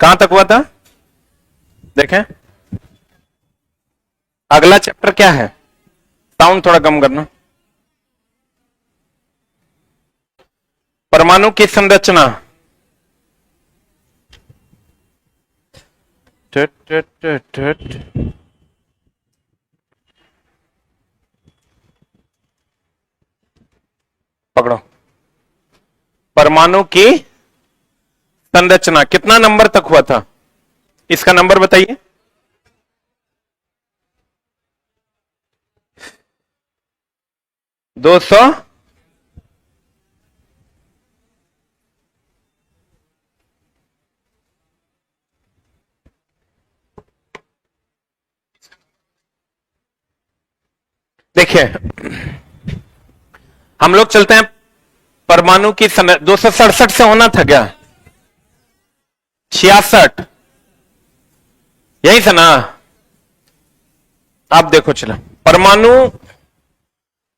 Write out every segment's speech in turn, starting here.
कहां तक हुआ था? देखें, अगला चैप्टर क्या है? साउंड थोड़ा कम करना। परमाणु की संरचना। पकड़ो, परमाणु की संरचना कितना नंबर तक हुआ था? इसका नंबर बताइए। दो सौ। देखिए, हम लोग चलते हैं परमाणु की 267 से होना था क्या? 66 यही था ना? आप देखो, चलो परमाणु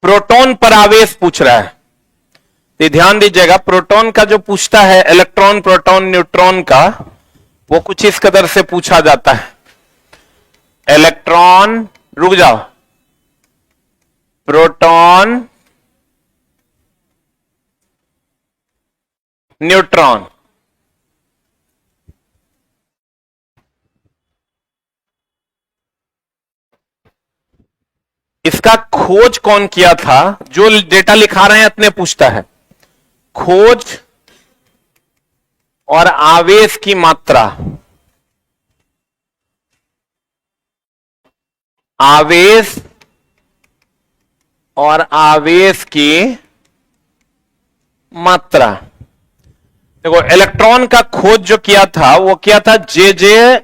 प्रोटॉन पर आवेश पूछ रहा है, तो ध्यान दीजिएगा। प्रोटॉन का जो पूछता है, इलेक्ट्रॉन, प्रोटॉन, न्यूट्रॉन का, वो कुछ इस कदर से पूछा जाता है। इलेक्ट्रॉन, रुक जाओ, प्रोटॉन, न्यूट्रॉन। इसका खोज कौन किया था? जो डेटा लिखा रहे हैं इतने पूछता है। खोज और आवेश की मात्रा, आवेश और आवेश की मात्रा। देखो, इलेक्ट्रॉन का खोज जो किया था वो किया था जे जे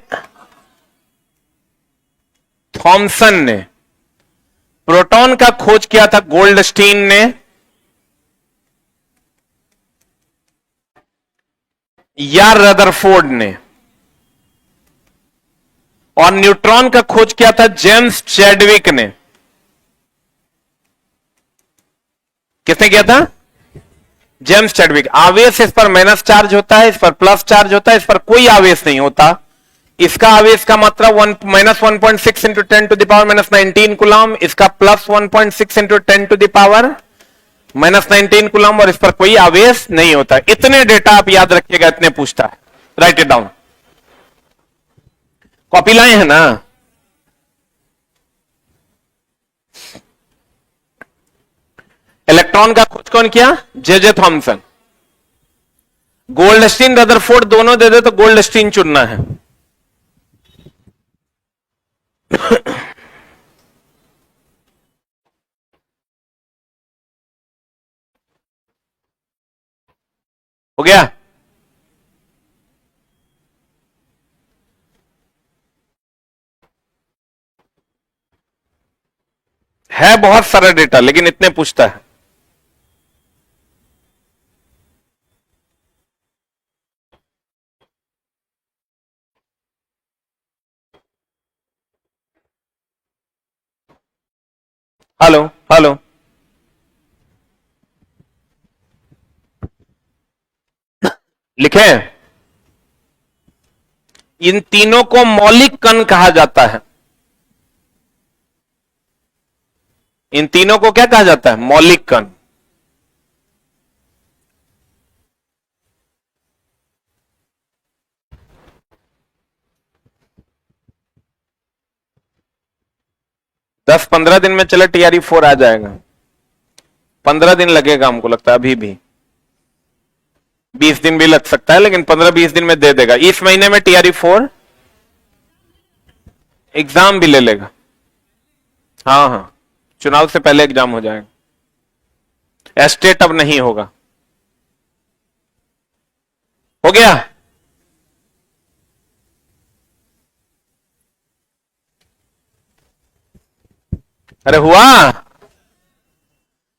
थॉमसन ने। प्रोटॉन का खोज किया था गोल्डस्टीन ने या रदरफोर्ड ने। और न्यूट्रॉन का खोज किया था जेम्स चैडविक ने। किसने किया था? James Chadwick. आवेश इस पर माइनस चार्ज होता है, इस पर प्लस चार्ज होता है, इस पर कोई आवेश नहीं होता। इसका आवेश का मात्रा -1.6 into 10 to the power -19 coulomb, इसका +1.6 into 10 to the power -19 coulomb, और इस पर कोई आवेश नहीं होता। इतने डेटा आप याद रखिएगा, इतने पूछता है। Right it down. कॉपी लाए हैं ना? इलेक्ट्रॉन का खोज कौन किया? जे जे थॉमसन। गोल्डस्टीन, रदरफोर्ड दोनों दे दे तो गोल्डस्टीन चुनना है। हो गया? है बहुत सारा डेटा, लेकिन इतने पूछता है। हेलो हेलो, लिखे? इन तीनों को मौलिक कण कहा जाता है। इन तीनों को क्या कहा जाता है? मौलिक कण। दस 15 दिन में चले TRE4 आ जाएगा। 15 दिन लगेगा हमको लगता है, अभी भी 20 दिन भी लग सकता है, लेकिन 15-20 दिन में दे देगा। इस महीने में TRE4 एग्जाम भी ले लेगा। हाँ हाँ, चुनाव से पहले एग्जाम हो जाएगा। एस्टेट अब नहीं होगा। हो गया? अरे हुआ?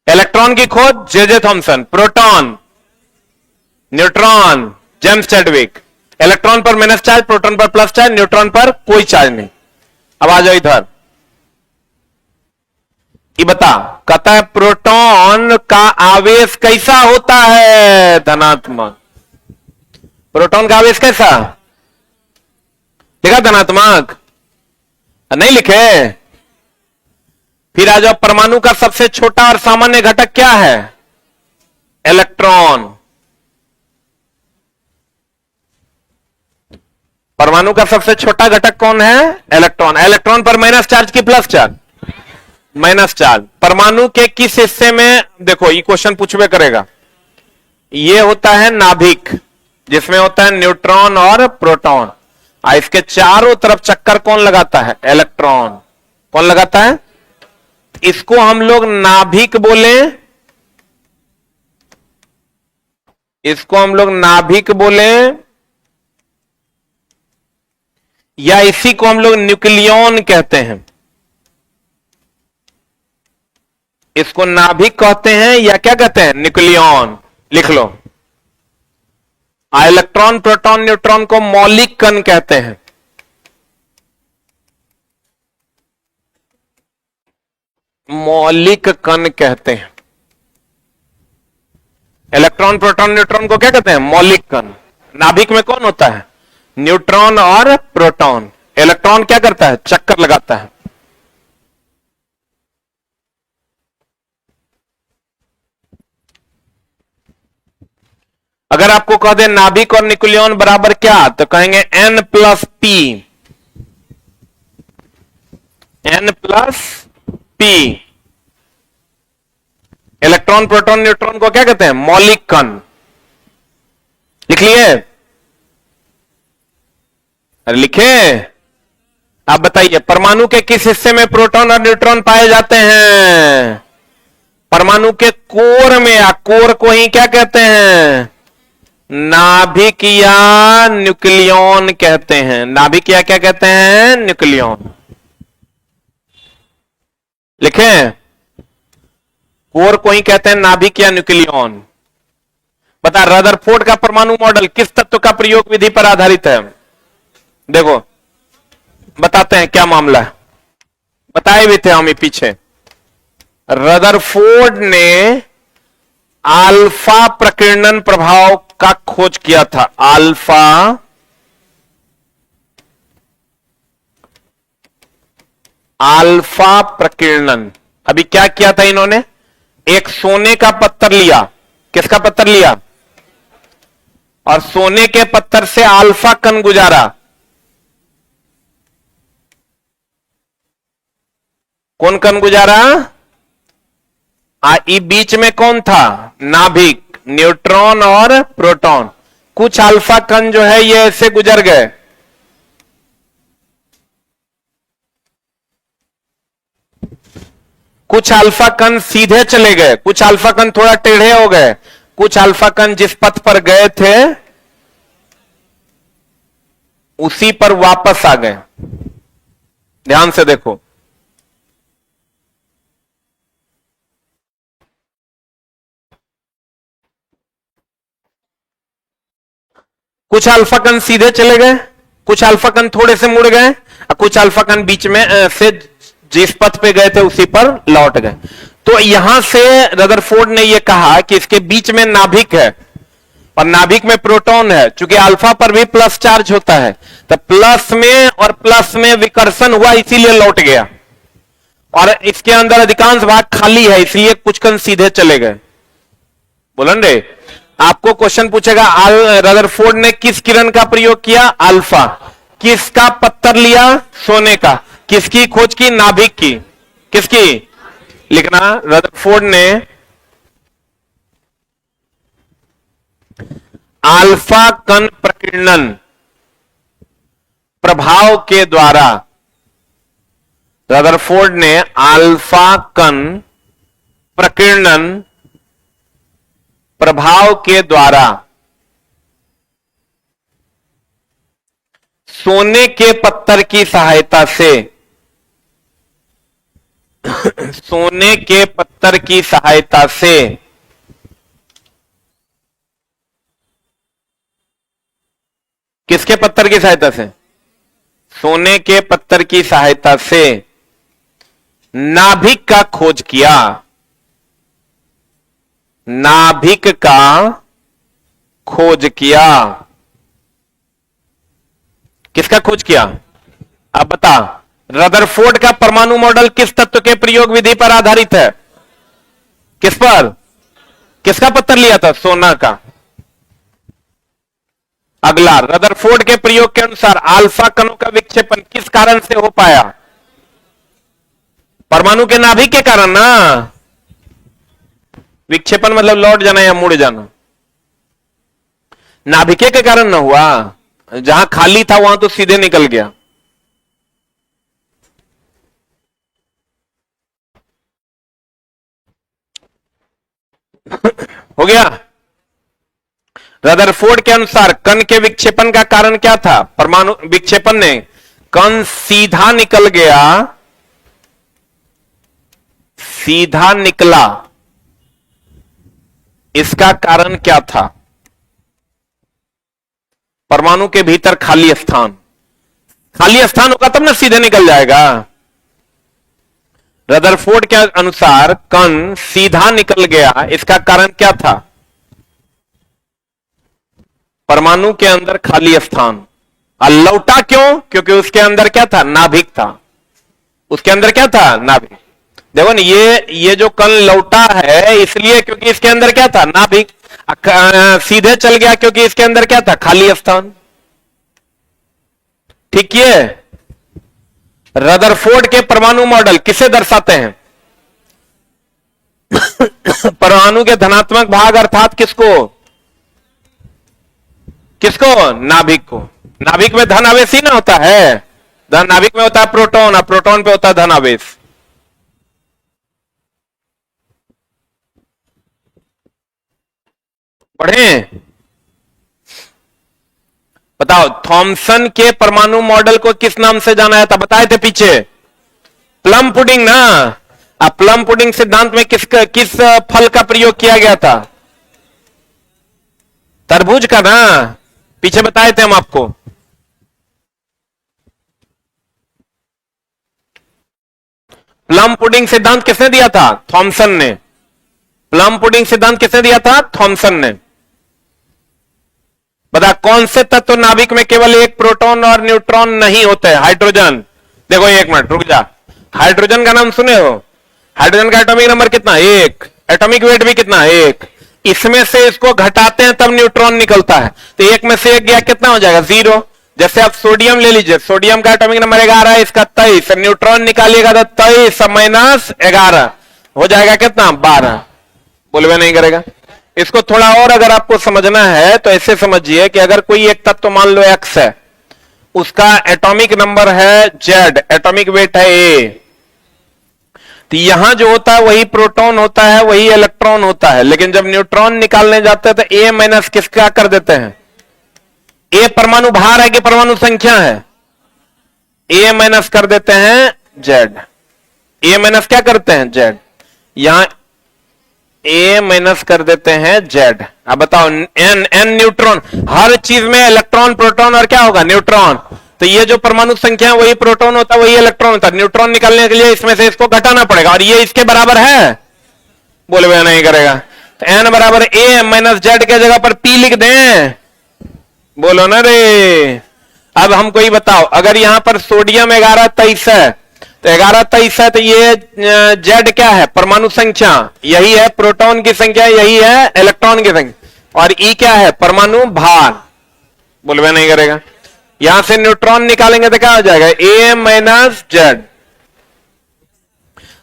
इलेक्ट्रॉन की खोज J J Thomson, proton, neutron, James Chadwick. Electron पर माइनस चार्ज, प्रोटॉन पर प्लस चार्ज, न्यूट्रॉन पर कोई चार्ज नहीं। अब आ जाओ इधर। ये बता, कहता है प्रोटॉन का आवेश कैसा होता है? धनात्मक। प्रोटॉन का आवेश कैसा? लिखा धनात्मक? नहीं लिखे? फिर आ जाओ, परमाणु का सबसे छोटा और सामान्य घटक क्या है? इलेक्ट्रॉन। परमाणु का सबसे छोटा घटक कौन है? इलेक्ट्रॉन। इलेक्ट्रॉन पर माइनस चार्ज की प्लस चार्ज? Minus charge. परमाणु के किस हिस्से में, देखो ये क्वेश्चन पूछवे करेगा, ये होता है नाभिक, जिसमें होता है न्यूट्रॉन और प्रोटॉन। इसके चारों तरफ चक्कर कौन लगाता है? इलेक्ट्रॉन। कौन लगाता है? इसको हम लोग नाभिक बोले, इसको हम लोग नाभिक बोले, या इसी को हम लोग न्यूक्लियन कहते हैं। इसको नाभिक कहते हैं या क्या कहते हैं? न्यूक्लियन। लिख लो। इलेक्ट्रॉन, प्रोटॉन, न्यूट्रॉन को मौलिक कण कहते हैं। मौलिक कण कहते हैं। इलेक्ट्रॉन, प्रोटॉन, न्यूट्रॉन को क्या कहते हैं? मौलिक कण। नाभिक में कौन होता है? न्यूट्रॉन और प्रोटॉन। इलेक्ट्रॉन क्या करता है? चक्कर लगाता है। अगर आपको कह दे नाभिक और न्यूक्लियन बराबर क्या, तो कहेंगे N plus P. N plus P. Electron, proton, neutron को क्या कहते हैं? मौलिक कण। लिख लिए? अरे लिखे? आप बताइए, परमाणु के किस हिस्से में प्रोटॉन और न्यूट्रॉन पाए जाते हैं? परमाणु के कोर में, या कोर को ही क्या कहते हैं? नाभिक या न्यूक्लियन कहते हैं। नाभिक या क्या कहते हैं? न्यूक्लियन। लिखें? कोर को ही कहते हैं नाभिक या न्यूक्लियन। बता, रदरफोर्ड का परमाणु मॉडल किस तत्व का प्रयोग विधि पर आधारित है? देखो बताते हैं क्या मामला है, बताए भी थे हम ही पीछे। रदरफोर्ड ने अल्फा प्रकीर्णन प्रभाव का खोज किया था। अल्फा प्रकीर्णन। अभी क्या किया था इन्होंने? एक सोने का पत्थर लिया। किसका पत्थर लिया? और सोने के पत्थर से अल्फा कण गुजारा। कौन कण गुजारा? बीच में कौन था? नाभिक, न्यूट्रॉन और प्रोटॉन। कुछ अल्फा कण जो है ये ऐसे गुजर गए, कुछ अल्फा कण सीधे चले गए, कुछ अल्फा कण थोड़ा टेढ़े हो गए, कुछ अल्फा कण जिस पथ पर गए थे उसी पर वापस आ गए। ध्यान से देखो, कुछ अल्फा कण सीधे चले गए, कुछ अल्फा कण थोड़े से मुड़ गए, और कुछ अल्फा कण बीच में से जिस पथ पे गए थे उसी पर लौट गए। तो यहां से रदरफोर्ड ने यह कहा कि इसके बीच में नाभिक है और नाभिक में प्रोटॉन है। चूंकि अल्फा पर भी प्लस चार्ज होता है, तो प्लस में और प्लस में विकर्षण हुआ, इसीलिए लौट गया। और इसके अंदर अधिकांश भाग खाली है, इसलिए कुछ कण सीधे चले गए। बोलन रे, आपको क्वेश्चन पूछेगा रदरफोर्ड ने किस किरण का प्रयोग किया? अल्फा। किसका पत्थर लिया? सोने का। किसकी खोज की? नाभिक की। किसकी? लिखना, रदरफोर्ड ने अल्फा कण प्रकीर्णन प्रभाव के द्वारा, रदरफोर्ड ने अल्फा कण प्रकीर्णन प्रभाव के द्वारा सोने के पत्थर की सहायता से, सोने के पत्थर की सहायता से किसके पत्थर की सहायता से? सोने के पत्थर की सहायता से नाभिक का खोज किया। नाभिक का खोज किया। किसका खोज किया? अब बता, रदरफोर्ड का परमाणु मॉडल किस तत्व के प्रयोग विधि पर आधारित है? किस पर? किसका पत्थर लिया था? सोना का। अगला, रदरफोर्ड के प्रयोग के अनुसार अल्फा कणों का विक्षेपण किस कारण से हो पाया? परमाणु के नाभिक के कारण ना। विक्षेपण मतलब लौट जाना या मुड़ जाना, नाभिके के कारण ना हुआ। जहां खाली था वहां तो सीधे निकल गया। हो गया। रदरफोर्ड के अनुसार कण के विक्षेपण का कारण क्या था? परमाणु विक्षेपण ने कण सीधा निकल गया, सीधा निकला, इसका कारण क्या था? परमाणु के भीतर खाली स्थान, खाली स्थान होगा तब ना सीधे निकल जाएगा। रदरफोर्ड के अनुसार कण सीधा निकल गया, इसका कारण क्या था? परमाणु के अंदर खाली स्थान। और लौटा क्यों? क्योंकि उसके अंदर क्या था? नाभिक था। उसके अंदर क्या था? नाभिक। देखो ना, ये जो कण लौटा है इसलिए क्योंकि इसके अंदर क्या था? नाभिक। सीधे चल गया क्योंकि इसके अंदर क्या था? खाली स्थान। ठीक है। रदरफोर्ड के परमाणु मॉडल किसे दर्शाते हैं? परमाणु के धनात्मक भाग अर्थात किसको? किसको? नाभिक को। नाभिक में धन आवेश ही ना होता है। नाभिक में होता है प्रोटॉन, और प्रोटॉन पे होता है धन आवेश। पढ़े? बताओ, थॉमसन के परमाणु मॉडल को किस नाम से जाना जाता? बताए थे पीछे, प्लम पुडिंग ना। अब प्लम पुडिंग सिद्धांत में किस फल का प्रयोग किया गया था? तरबूज का ना। पीछे बताए थे हम आपको। प्लम पुडिंग सिद्धांत किसने दिया था? थॉमसन ने। प्लम पुडिंग सिद्धांत किसने दिया था? थॉमसन ने। बता, कौन से तत्व नाभिक में केवल एक प्रोटॉन और न्यूट्रॉन नहीं होते? हाइड्रोजन। देखो एक मिनट रुक जा, हाइड्रोजन का नाम सुने हो? हाइड्रोजन का एटॉमिक नंबर कितना? 1। एटॉमिक वेट भी कितना? 1। इसमें से इसको घटाते हैं तब न्यूट्रॉन निकलता है, तो 1 में से 1 गया, कितना हो जाएगा? 0। जैसे आप सोडियम ले लीजिए, सोडियम का एटॉमिक नंबर 11 है, इसका 23, न्यूट्रॉन निकालिएगा तो 23 माइनस 11 हो जाएगा कितना? 12। बोलवे नहीं करेगा। इसको थोड़ा और अगर आपको समझना है तो ऐसे समझिए कि अगर कोई एक तत्व मान लो X है, उसका एटॉमिक नंबर है Z, एटॉमिक वेट है A, तो यहां जो होता है वही प्रोटॉन होता है, वही इलेक्ट्रॉन होता है। लेकिन जब न्यूट्रॉन निकालने जाते हैं तो A माइनस किसका कर देते हैं? A परमाणु भार है कि परमाणु संख्या है? A माइनस कर देते हैं Z। A माइनस क्या करते हैं? Z। यहां A माइनस कर देते हैं Z। अब बताओ, N न्यूट्रॉन, हर चीज में इलेक्ट्रॉन प्रोटॉन और क्या होगा? न्यूट्रॉन। तो ये जो परमाणु संख्या है वही प्रोटॉन होता है, वही इलेक्ट्रॉन होता है। न्यूट्रॉन निकालने के लिए इसमें से इसको घटाना पड़ेगा, और ये इसके बराबर है? बोले वे नहीं करेगा। तो N बराबर A माइनस Z के जगह पर P लिख दें। बोलो ना रे। अब हमको ही बताओ, अगर यहां पर सोडियम 11 23 है, तो 11 23 है, तो ये Z क्या है? परमाणु संख्या। यही है प्रोटॉन की संख्या, यही है इलेक्ट्रॉन की संख्या। और E क्या है? परमाणु भार। बोलवे नहीं करेगा। यहां से न्यूट्रॉन निकालेंगे तो क्या हो जाएगा? A minus Z।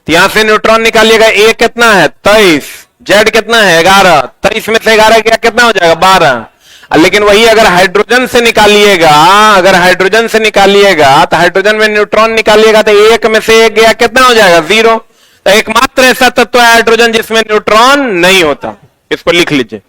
तो यहां से न्यूट्रॉन निकालिएगा, A कितना है? 23, Z कितना है? 11। 23 में से 11 गया, कितना हो जाएगा? 12। लेकिन वही अगर हाइड्रोजन से निकालिएगा, अगर हाइड्रोजन से निकालिएगा तो हाइड्रोजन में न्यूट्रॉन निकालिएगा तो 1 में से 1 गया, कितना हो जाएगा? 0। तो एकमात्र ऐसा तत्व है हाइड्रोजन जिसमें न्यूट्रॉन नहीं होता। इसको लिख लीजिए।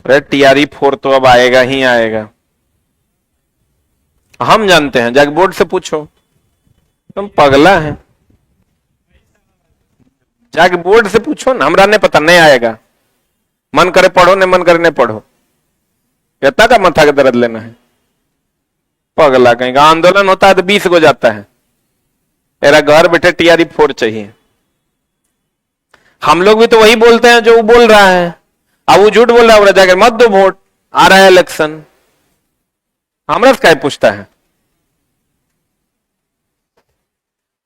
अरे TRE4 तो अब आएगा ही आएगा, हम जानते हैं। जाके बोर्ड से पूछो, तुम पगला है। जाके बोर्ड से पूछो ना, हमरा नहीं पता, नहीं आएगा। मन करे पढ़ो, नहीं मन करे नहीं पढ़ो। कितना का माथा का दर्द लेना है? पगला कहीं का आंदोलन होता है तो 20 को जाता है। मेरा घर बैठे टीआरई 4 चाहिए। हम लोग भी तो वही बोलते हैं जो वो बोल रहा है। अब वो झूठ बोल रहा है, जाकर मत दो वोट, आ रहा है इलेक्शन, हमरा से क्या पूछता है।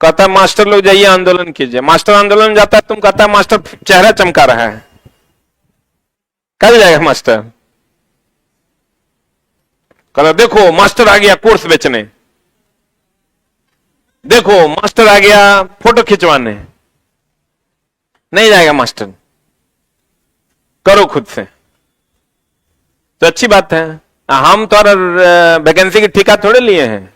कहता है मास्टर लोग जाइए आंदोलन कीजिए। मास्टर आंदोलन जाता है, तुम कहता है मास्टर चेहरा चमका रहा है, कल जाएगा मास्टर। कहता देखो मास्टर आ गया कोर्स बेचने, देखो मास्टर आ गया फोटो खिंचवाने। नहीं जाएगा मास्टर, करो खुद से। तो अच्छी बात है, हम तो वैकेंसी की ठेका थोड़े लिए हैं।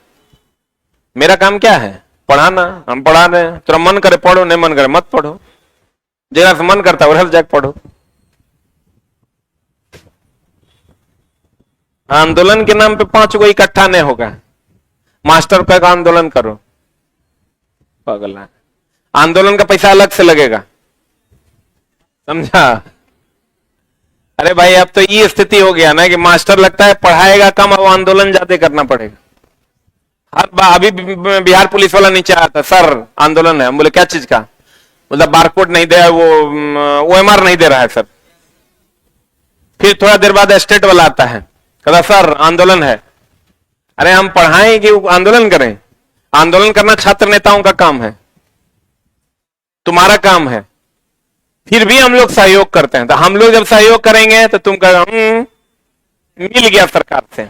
मेरा काम क्या है, पढ़ाना। हम पढ़ा रहे हैं, तेरा मन करे पढ़ो, नहीं मन करे मत पढ़ो। जरा से मन करता है जाके पढ़ो। आंदोलन के नाम पे 5 को इकट्ठा नहीं होगा। मास्टर पे का आंदोलन करो, पगला। आंदोलन का पैसा अलग से लगेगा, समझा। अरे भाई अब तो ये स्थिति हो गया ना कि मास्टर लगता है पढ़ाएगा कम, अब आंदोलन ज्यादा करना पड़ेगा। अभी बिहार पुलिस वाला नीचे आया था, सर आंदोलन है। हम बोले क्या चीज का, मतलब बारकोड नहीं दे, वो ओएमआर नहीं दे रहा है सर। फिर थोड़ा देर बाद स्टेट वाला आता है, कहता सर आंदोलन है। अरे हम पढ़ाएं कि आंदोलन करें? आंदोलन करना छात्र नेताओं का काम है, तुम्हारा काम है। फिर भी हम लोग सहयोग करते हैं। तो हम लोग जब सहयोग करेंगे तो तुम कहोगे मिल गया सरकार से,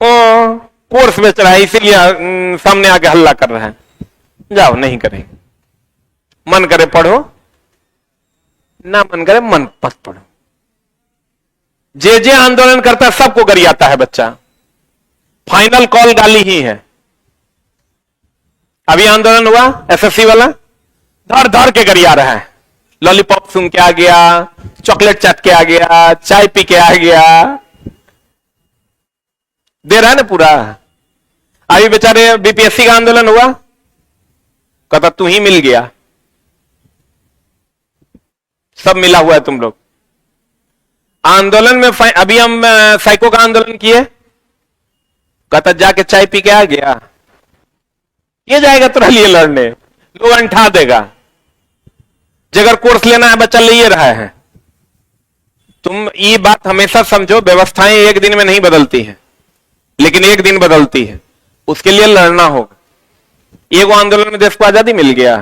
ओ कोर्स बेच रहा है इसीलिए सामने आके हल्ला कर रहा है। जाओ, नहीं करेंगे। मन करे पढ़ो, ना मन करे मन मत पढ़ो। जे आंदोलन करता है सबको गरियाता है बच्चा। फाइनल कॉल गाली ही है। अभी आंदोलन हुआ एसएससी वाला, धर धर के गरिया रहा है। लॉलीपॉप सूंघ के आ गया, चॉकलेट चाट के आ गया, चाय पी के आ गया, दे रहा है ना पूरा। अभी बेचारे बीपीएससी का आंदोलन हुआ, कहता तू ही मिल गया, सब मिला हुआ है तुम लोग। आंदोलन में अभी हम साइको का आंदोलन किए, कहता जाके चाय पी के आ गया। ये जाएगा तेरे लिए लड़ने, लोग अंठा देगा। जगह कोर्स लेना है बच्चा ले रहा है। तुम ये बात हमेशा समझो, व्यवस्थाएं एक दिन में नहीं बदलती हैं, लेकिन एक दिन बदलती है, उसके लिए लड़ना होगा। एक आंदोलन में देश को आजादी मिल गया,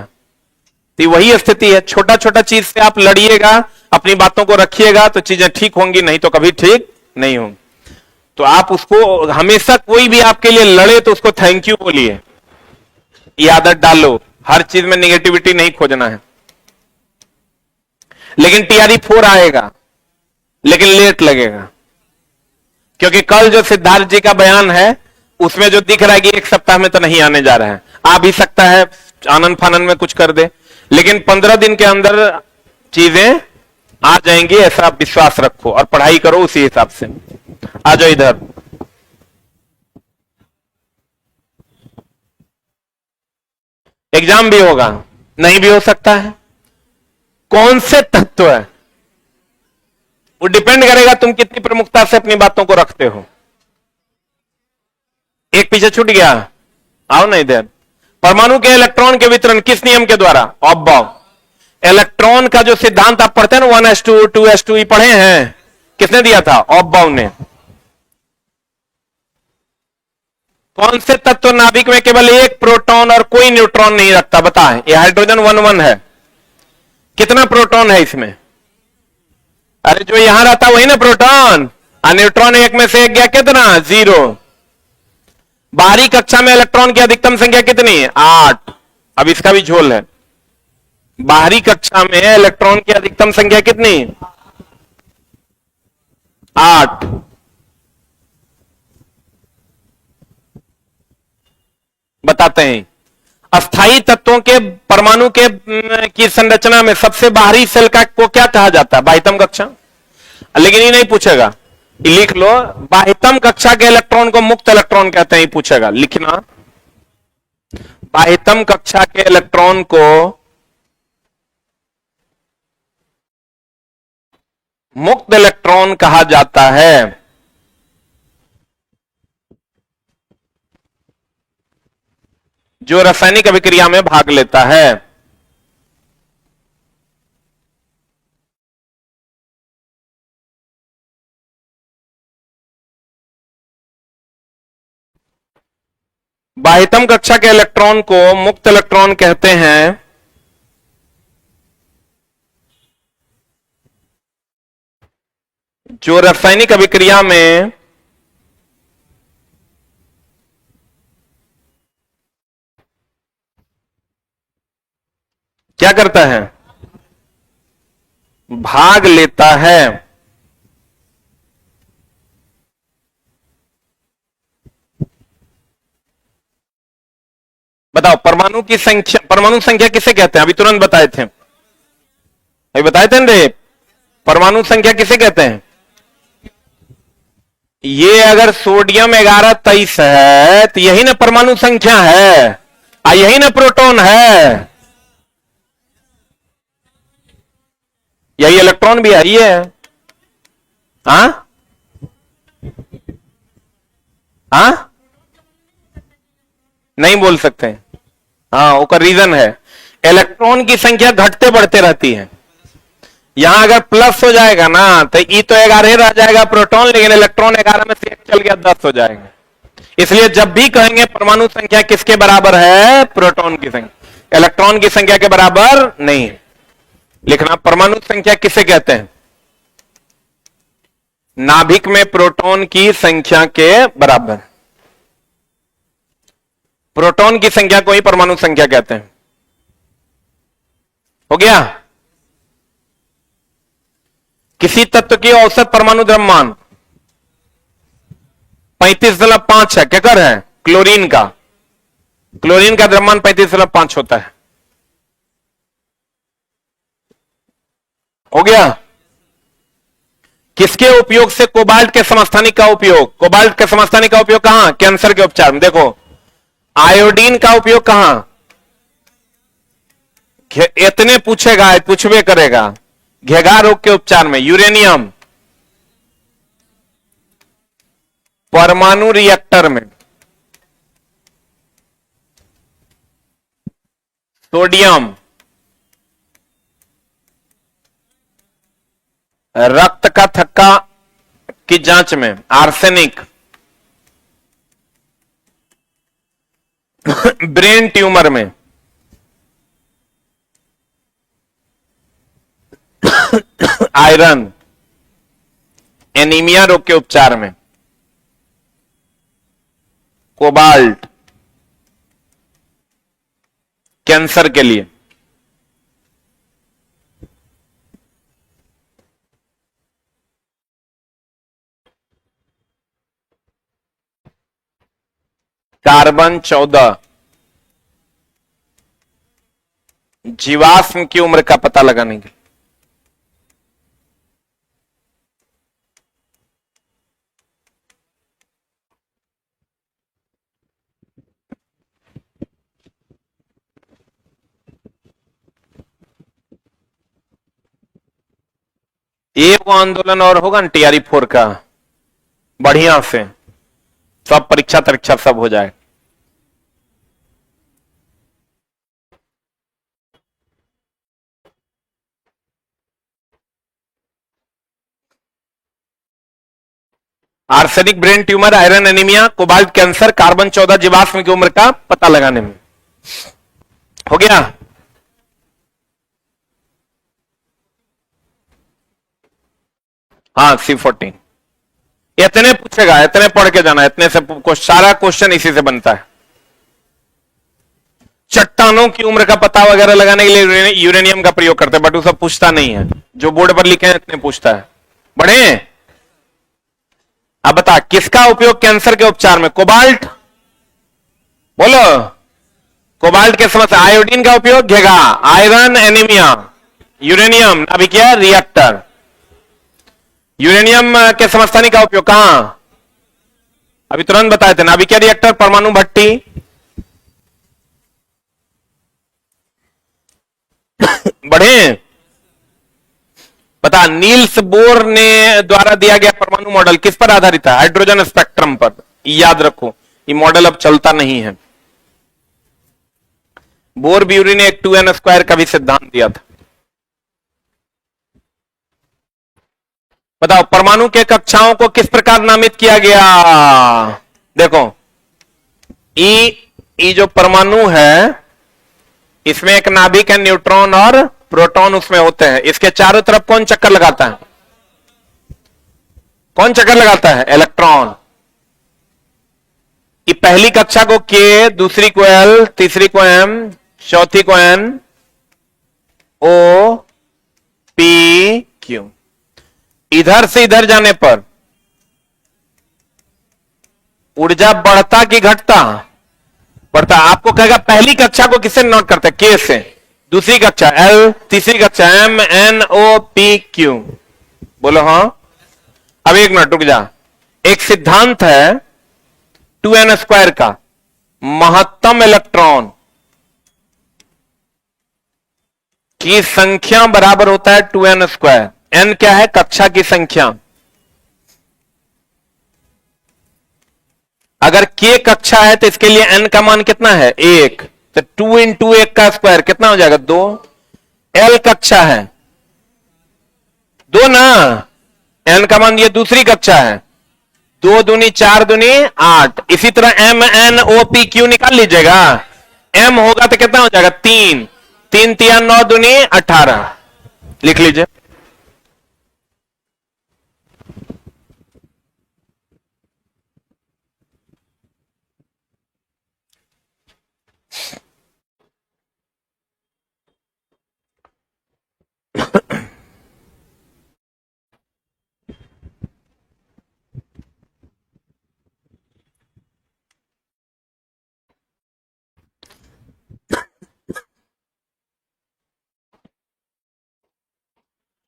तो वही स्थिति है। छोटा छोटा चीज से आप लड़िएगा, अपनी बातों को रखिएगा तो चीजें ठीक होंगी, नहीं तो कभी ठीक नहीं होंगी। तो आप उसको हमेशा, कोई भी आपके लिए लड़े तो उसको थैंक यू बोलिए, ये आदत डालो। हर चीज में निगेटिविटी नहीं खोजना है। लेकिन टीआरई 4 आएगा, लेकिन लेट लगेगा, क्योंकि कल जो सिद्धार्थ जी का बयान है उसमें जो दिख रहा है कि 1 सप्ताह में तो नहीं आने जा रहा है। आ भी सकता है आनंद फानन में कुछ कर दे, लेकिन 15 दिन के अंदर चीजें आ जाएंगी, ऐसा आप विश्वास रखो और पढ़ाई करो उसी हिसाब से। आ जाओ इधर। एग्जाम भी होगा, नहीं भी हो सकता है। कौन से तत्व है वो डिपेंड करेगा तुम कितनी प्रमुखता से अपनी बातों को रखते हो। एक पीछे छूट गया, आओ ना इधर। परमाणु के इलेक्ट्रॉन के वितरण किस नियम के द्वारा? ऑब्बाउ। इलेक्ट्रॉन का जो सिद्धांत आप पढ़ते हैं ना, 1s2 2s2 पढ़े हैं, किसने दिया था? ऑब्बाउ ने। कौन से तत्व नाभिक में केवल एक प्रोटॉन और कोई न्यूट्रॉन नहीं रखता? बताएं। ये हाइड्रोजन 1 है, कितना प्रोटॉन है इसमें? अरे जो यहां रहता वही ना प्रोटॉन, और न्यूट्रॉन एक में से एक गया, कितना? 0। बाहरी कक्षा में इलेक्ट्रॉन की अधिकतम संख्या कितनी? 8। अब इसका भी झोल है। बाहरी कक्षा में इलेक्ट्रॉन की अधिकतम संख्या कितनी? 8। बताते हैं। अस्थाई तत्वों के परमाणु के की संरचना में सबसे बाहरी सेल का को क्या कहा जाता है? बाह्यतम कक्षा। लेकिन ये नहीं पूछेगा, लिख लो, बाह्यतम कक्षा के इलेक्ट्रॉन को मुक्त इलेक्ट्रॉन कहते हैं, पूछेगा, लिखना। बाह्यतम कक्षा के इलेक्ट्रॉन को मुक्त इलेक्ट्रॉन कहा जाता है। जो रासायनिक अभिक्रिया में भाग लेता है। बाह्यतम कक्षा के इलेक्ट्रॉन को मुक्त इलेक्ट्रॉन कहते हैं। जो रासायनिक अभिक्रिया में क्या करता है? भाग लेता है। बताओ, परमाणु संख्या किसे कहते हैं? अभी तुरंत बताए थे, अभी बताए थे ना रे, परमाणु संख्या किसे कहते हैं? ये अगर सोडियम 1123 है तो यही ना परमाणु संख्या है, यही ना प्रोटॉन है, यही इलेक्ट्रॉन भी है। ये हाँ हाँ नहीं बोल सकते। हाँ, उसका रीजन है, इलेक्ट्रॉन की संख्या घटते बढ़ते रहती है। यहां अगर प्लस हो जाएगा ना तो ई तो 11 रह जाएगा प्रोटॉन, लेकिन इलेक्ट्रॉन 11 में से एक चल गया 10 हो जाएंगे। इसलिए जब भी कहेंगे परमाणु संख्या किसके बराबर है? प्रोटॉन की संख्या, इलेक्ट्रॉन की संख्या के बराबर नहीं। लिखना, परमाणु संख्या किसे कहते हैं? नाभिक में प्रोटॉन की संख्या के बराबर। प्रोटॉन की संख्या को ही परमाणु संख्या कहते हैं। हो गया? किसी तत्व की औसत परमाणु द्रव्यमान 35.5 है। क्या कर है? क्लोरीन का द्रव्यमान 35.5 होता है। हो गया? किसके उपयोग से कोबाल्ट के समस्थानिक का उपयोग? कोबाल्ट के समस्थानिक का उपयोग कहां? कैंसर के उपचार में। देखो, आयोडीन का उपयोग कहां? इतने पूछेगा, पूछवे करेगा। घेघा रोग के उपचार में। यूरेनियम परमाणु रिएक्टर में। सोडियम रक्त का थक्का की जांच में। आर्सेनिक ब्रेन ट्यूमर में। आयरन एनीमिया रोग के उपचार में। कोबाल्ट कैंसर के लिए। कार्बन 14 जीवाश्म की उम्र का पता लगाने के। एक वो आंदोलन और होगा ना टीआरई 4 का, बढ़िया से सब परीक्षा सब हो जाए। Arsenic brain tumour, iron anaemia, cobalt cancer, carbon 14 जीवाश्म की उम्र का पता लगाने में। हो गया? हाँ, C14 इतने पूछेगा, इतने पढ़ के जाना, इतने से सारा क्वेश्चन इसी से बनता है। चट्टानों की उम्र का पता वगैरह लगाने के लिए यूरेनियम का प्रयोग करते हैं, बट वो सब पूछता नहीं है। जो बोर्ड पर लिखे हैं इतने पूछता है। बढ़े? अब बता, किसका उपयोग कैंसर के उपचार में? कोबाल्ट बोलो। कोबाल्ट के समस्या। आयोडीन का उपयोग घेगा। Iron anaemia. यूरेनियम नाभिकीय रिएक्टर। यूरेनियम के समस्थानिक का उपयोग कहां? अभी तुरंत बताए थे, नाभिकीय रिएक्टर, परमाणु भट्टी। बढ़े? पता, नील्स बोर ने द्वारा दिया गया परमाणु मॉडल किस पर आधारित है? हाइड्रोजन स्पेक्ट्रम पर। याद रखो, ये मॉडल अब चलता नहीं है। बोर ब्यूरी ने एक 2n² का भी सिद्धांत दिया था। बताओ परमाणु के कक्षाओं को किस प्रकार नामित किया गया? देखो ई जो परमाणु है इसमें एक नाभिक है, न्यूट्रॉन और प्रोटॉन उसमें होते हैं। इसके चारों तरफ कौन चक्कर लगाता है? कौन चक्कर लगाता है? इलेक्ट्रॉन। ये पहली कक्षा को के, दूसरी को एल, तीसरी को एम, चौथी को एन, ओ, पी, क्यू। इधर से इधर जाने पर ऊर्जा बढ़ता कि घटता? बढ़ता। आपको कहेगा पहली कक्षा को किससे नोट करते हैं? के से। दूसरी कक्षा एल, तीसरी कक्षा एम, एन, ओ, पी, क्यू। बोलो हाँ। अब एक मिनट रुक जा। एक सिद्धांत है 2n² का, महत्तम इलेक्ट्रॉन की संख्या बराबर होता है 2n²। n क्या है? कक्षा की संख्या। अगर k कक्षा है तो इसके लिए n का मान कितना है? 1। तो 2 × 1 का स्क्वायर कितना हो जाएगा? 2। l कक्षा है 2 ना, n का मान ये दूसरी कक्षा है। 2 दूनी 4 दूनी 8। इसी तरह m, n, o, p, q निकाल लीजिएगा। m होगा तो कितना हो जाएगा? 3। 3 3 9 दूनी 18। लिख लीजिए।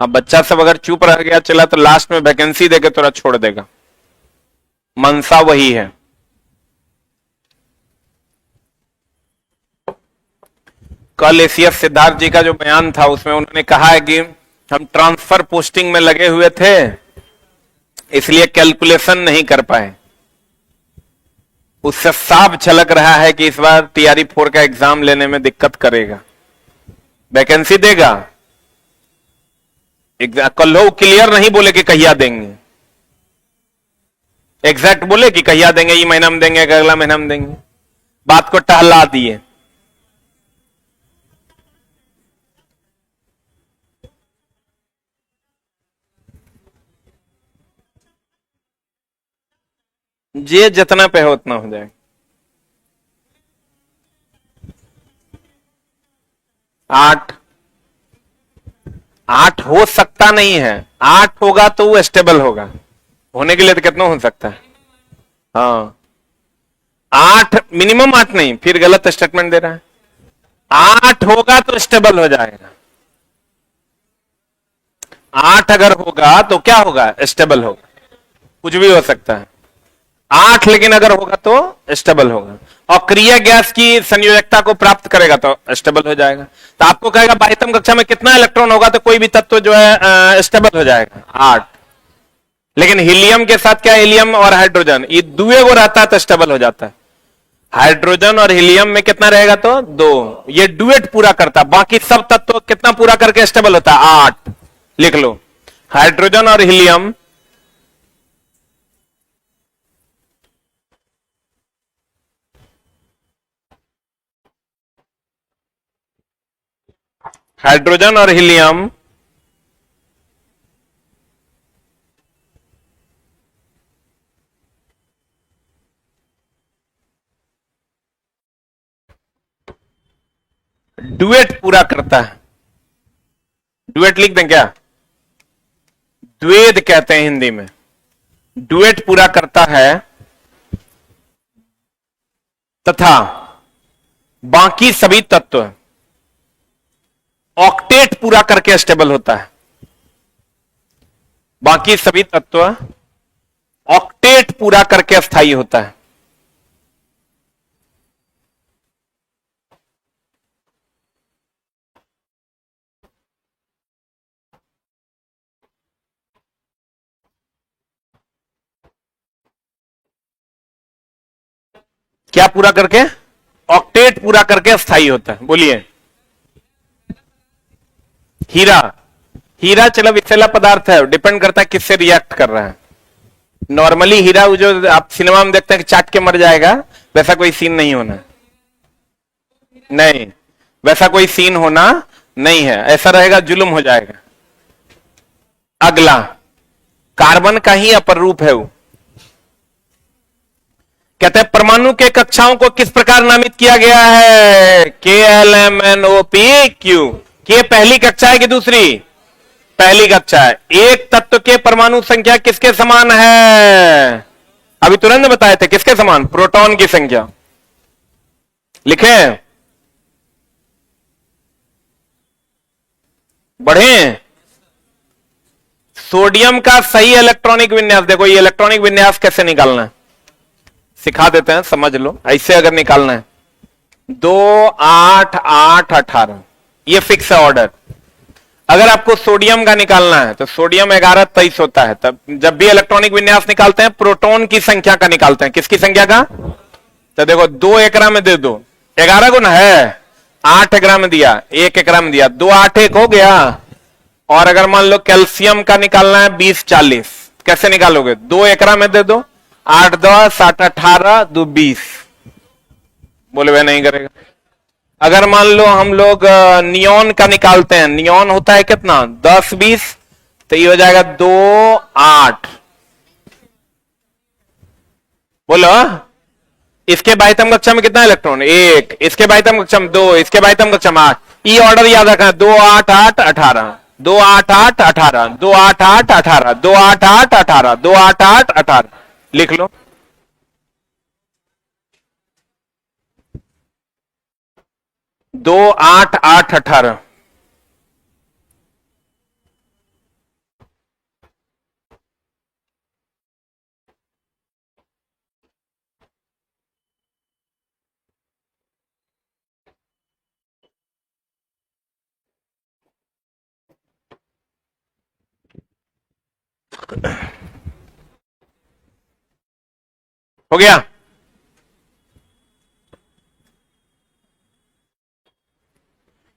अब बच्चा सब अगर चुप रह गया चला तो लास्ट में वैकेंसी देके थोड़ा छोड़ देगा। मनसा वही है। कल एसीएस सिद्धार्थ जी का जो बयान था उसमें उन्होंने कहा है कि हम ट्रांसफर पोस्टिंग में लगे हुए थे इसलिए कैलकुलेशन नहीं कर पाए। उससे साफ झलक रहा है कि इस बार टीआरई 4 का एग्जाम लेने में दिक्कत करेगा। वैकेंसी देगा, कल हो क्लियर नहीं बोले कि कहिया देंगे, एग्जैक्ट बोले कि कहिया देंगे, ये महीना में देंगे, अगला महीना में देंगे। बात को टहला दिए। जे जितना पे हो उतना हो जाए। 8 8 हो सकता नहीं है। 8 होगा तो वो स्टेबल होगा। होने के लिए तो कितना हो सकता है? हाँ 8 मिनिमम, 8 नहीं, फिर गलत स्टेटमेंट दे रहा है। 8 होगा तो स्टेबल हो जाएगा। 8 अगर होगा तो क्या होगा? स्टेबल होगा। कुछ भी हो सकता है। 8 लेकिन अगर होगा तो स्टेबल होगा। और क्रिया गैस की संयोजकता को प्राप्त करेगा तो स्टेबल हो जाएगा। तो आपको कहेगा 22वीं कक्षा में कितना इलेक्ट्रॉन होगा तो कोई भी तत्व जो है स्टेबल हो जाएगा? 8। लेकिन हीलियम के साथ क्या? हीलियम और हाइड्रोजन ये दुए को रहता है तो स्टेबल हो जाता है। हाइड्रोजन और हीलियम में कितना रहेगा? तो 2। ये डुएट पूरा करता है। बाकी सब तत्व कितना पूरा करके स्टेबल होता है? 8। लिख लो हाइड्रोजन और हीलियम हाइड्रोजन और हीलियम डुएट पूरा करता है। डुएट लिख दें क्या? द्वैध कहते हैं हिंदी में। डुएट पूरा करता है तथा बाकी सभी तत्व ऑक्टेट पूरा करके स्टेबल होता है। बाकी सभी तत्व ऑक्टेट पूरा करके स्थायी होता है। क्या पूरा करके? ऑक्टेट पूरा करके अस्थाई होता है। बोलिए। हीरा, हीरा चलो विषैला पदार्थ है, डिपेंड करता है किससे रिएक्ट कर रहा है। नॉर्मली हीरा जो आप सिनेमा में देखते हैं कि चाट के मर जाएगा, वैसा कोई सीन नहीं होना, नहीं वैसा कोई सीन होना नहीं है, ऐसा रहेगा जुल्म हो जाएगा। अगला कार्बन का ही अपर रूप है वो। कहते हैं परमाणु के कक्षाओं को किस प्रकार नामित किया गया है? KLMNOP Q। के पहली कक्षा है कि दूसरी? पहली कक्षा है। एक तत्व के परमाणु संख्या किसके समान है? अभी तुरंत बताए थे किसके समान? प्रोटॉन की संख्या। लिखे बढ़े। सोडियम का सही इलेक्ट्रॉनिक विन्यास देखो, ये इलेक्ट्रॉनिक विन्यास कैसे निकालना है सिखा देते हैं, समझ लो। ऐसे अगर निकालना है 2 8 8 18, ये फिक्स है ऑर्डर। अगर आपको सोडियम का निकालना है तो सोडियम 11 23 होता है। तब जब भी इलेक्ट्रॉनिक विन्यास निकालते हैं प्रोटॉन की संख्या का निकालते हैं। किसकी संख्या का? तो देखो 2 एकरा में दे दो, 11 गुना है, 8 एकरा में दिया, 1 एकरा में दिया, 2 8 1 हो गया। और अगर मान लो कैल्शियम का निकालना है 20 40, कैसे निकालोगे? 2 एकरा में दे दो, 8 10 8 18 2 20। बोले वह नहीं करेगा। अगर मान लो हम लोग नियॉन का निकालते हैं, नियॉन होता है कितना? 10 20, तो ये हो जाएगा 2 8। बोलो इसके बाह्यतम कक्षा में कितना इलेक्ट्रॉन? 1। इसके बाह्यतम कक्षा में 2, इसके बाह्यतम कक्षा में 8। ये ऑर्डर याद रखना, 2 8 8 18, 2 8 8 18, 2 8 8 18, 2 8 8 18, 2 8 8 18। लिख लो। दो 8 8 18। हो गया?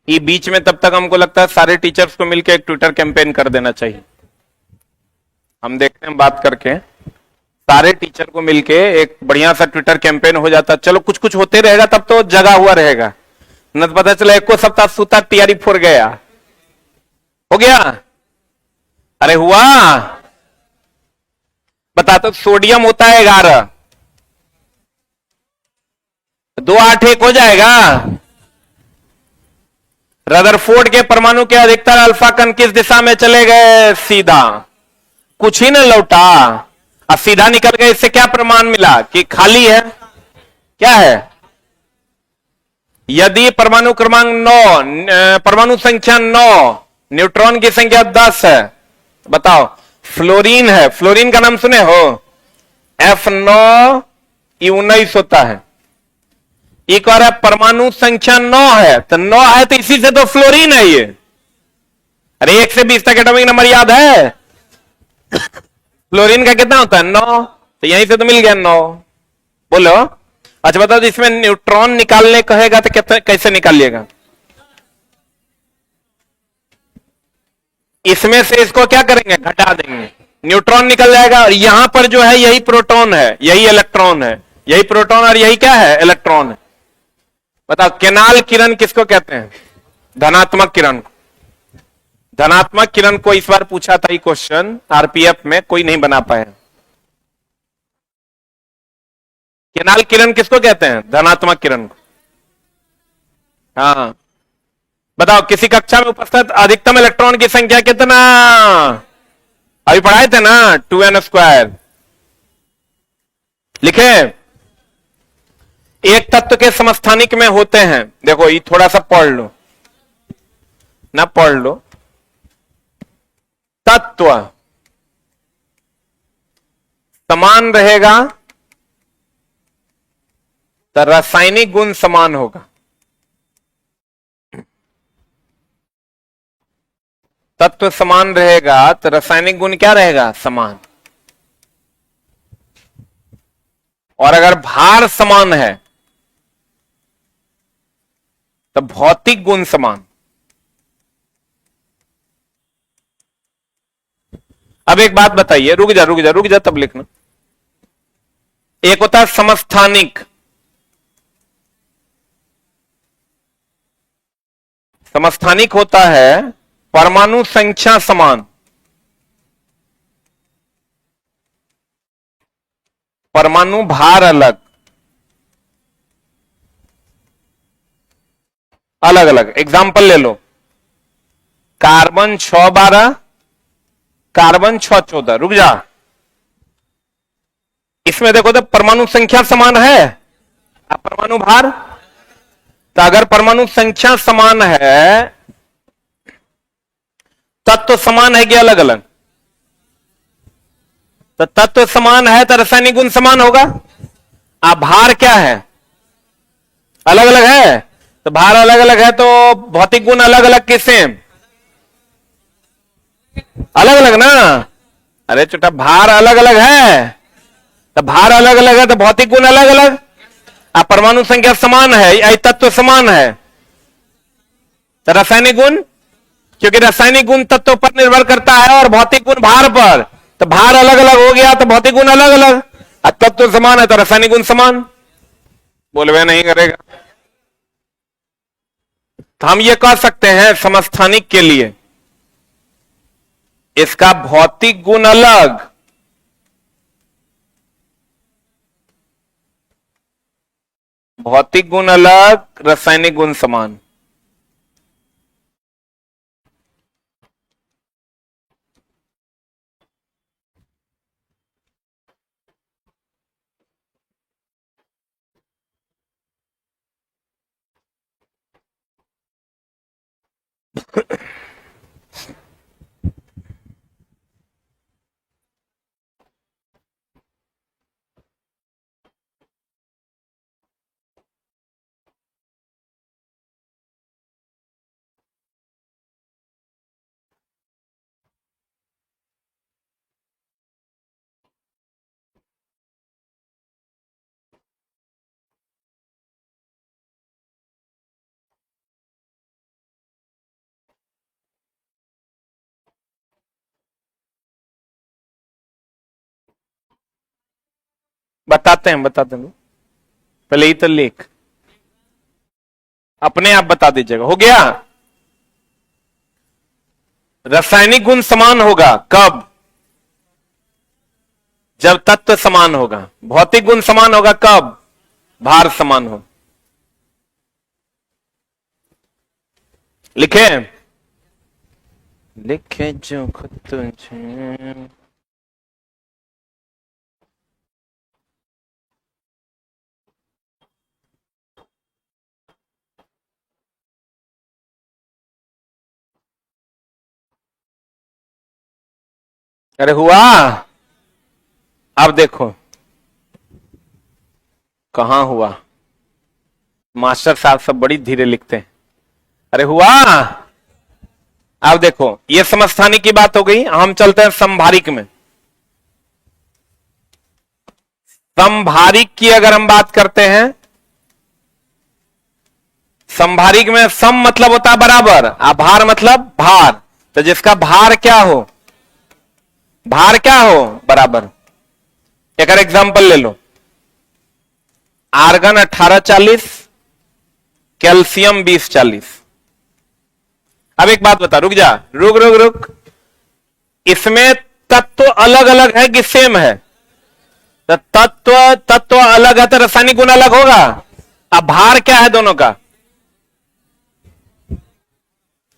ये बीच में तब तक हमको लगता है सारे टीचर्स को मिलकर एक ट्विटर कैंपेन कर देना चाहिए। हम देखते हैं बात करके, सारे टीचर को मिलके एक बढ़िया सा ट्विटर कैंपेन हो जाता। चलो कुछ कुछ होते रहेगा तब तो जगा हुआ रहेगा, न तो पता चला एको सप्ताह सूता तैयारी फोड़ गया। हो गया? अरे हुआ? बता तो सोडियम होता है 11, 2 8 1 हो जाएगा। रदरफोर्ड के परमाणु के अधिकतर अल्फा कण किस दिशा में चले गए? सीधा, कुछ ही न लौटा, अब सीधा निकल गए। इससे क्या प्रमाण मिला? कि खाली है। क्या है? यदि परमाणु क्रमांक 9, परमाणु संख्या 9, न्यूट्रॉन की संख्या 10 है, बताओ फ्लोरीन है। फ्लोरीन का नाम सुने हो? F9 19 होता है। एक और है परमाणु संख्या 9 है, तो 9 है तो इसी से तो फ्लोरीन है ये। अरे 1 से 20 तक एटॉमिक नंबर याद है? फ्लोरीन का कितना होता है? 9, तो यहीं से तो मिल गया 9। बोलो। अच्छा बताओ, तो इसमें न्यूट्रॉन निकालने कहेगा तो कैसे निकालिएगा? इसमें से इसको क्या करेंगे? घटा देंगे, न्यूट्रॉन निकल जाएगा। और यहां पर जो है यही प्रोटॉन है, यही इलेक्ट्रॉन है, यही प्रोटॉन और यही क्या है? इलेक्ट्रॉन है। बताओ केनाल किरण किसको कहते हैं? धनात्मक किरण को। धनात्मक किरण को इस बार पूछा था ये क्वेश्चन आरपीएफ में, कोई नहीं बना पाया। केनाल किरण किसको कहते हैं? धनात्मक किरण को। हाँ बताओ, किसी कक्षा में उपस्थित अधिकतम इलेक्ट्रॉन की संख्या कितना? अभी पढ़ाए थे ना, 2n²। लिखे। एक तत्व के समस्थानिक में होते हैं, देखो ये थोड़ा सा पढ़ लो ना, पढ़ लो। तत्व समान रहेगा तो रासायनिक गुण समान होगा। तत्व समान रहेगा तो रासायनिक गुण क्या रहेगा? समान। और अगर भार समान है तो भौतिक गुण समान। अब एक बात बताइए, रुक जा रुक जा रुक जा तब लिखना। एक होता है समस्थानिक। समस्थानिक होता है परमाणु संख्या समान, परमाणु भार अलग, अलग अलग। एग्जाम्पल ले लो, कार्बन 612, कार्बन 614। रुक जा, इसमें देखो तो परमाणु संख्या समान है, अब परमाणु भार। तो अगर परमाणु संख्या समान है, तत्व समान है कि अलग अलग? तो तत्व समान है तो रासायनिक गुण समान होगा। अब भार क्या है? अलग अलग है। तो भार अलग अलग है तो भौतिक गुण अलग अलग किससे? अलग अलग ना। अरे छोटा, भार अलग अलग है तो भार अलग अलग है तो भौतिक गुण अलग अलग। अब परमाणु संख्या समान है या तत्व समान है तो रासायनिक गुण, क्योंकि रासायनिक गुण तत्व पर निर्भर करता है और भौतिक गुण भार पर। तो भार अलग अलग हो गया तो भौतिक गुण अलग अलग। तत्व समान है तो रासायनिक गुण समान। बोलवे नहीं करेगा। तो हम ये कह सकते हैं समस्थानिक के लिए इसका भौतिक गुण अलग, भौतिक गुण अलग, रासायनिक गुण समान। बताते हैं, पहले ही तो लिख, अपने आप बता दीजिएगा। हो गया। रासायनिक गुण समान होगा कब? जब तत्व समान होगा। भौतिक गुण समान होगा कब? भार समान हो। लिखे? लिखे जो खुद तुझे। अरे हुआ? अब देखो कहां हुआ। मास्टर साहब सब बड़ी धीरे लिखते हैं। अरे हुआ? अब देखो, ये समस्थानिक की बात हो गई। हम चलते हैं संभारिक में। संभारिक की अगर हम बात करते हैं, संभारिक में सम मतलब होता है बराबर, भार मतलब भार। तो जिसका भार क्या हो? भार क्या हो? बराबर। एक और एग्जांपल ले लो, आर्गन 1840, कैल्शियम 2040। अब एक बात बता, रुक जा, रुक रुक रुक। इसमें तत्व अलग अलग है कि सेम है? तो तत्व तत्व अलग है तो रासायनिक गुण अलग होगा। अब भार क्या है दोनों का?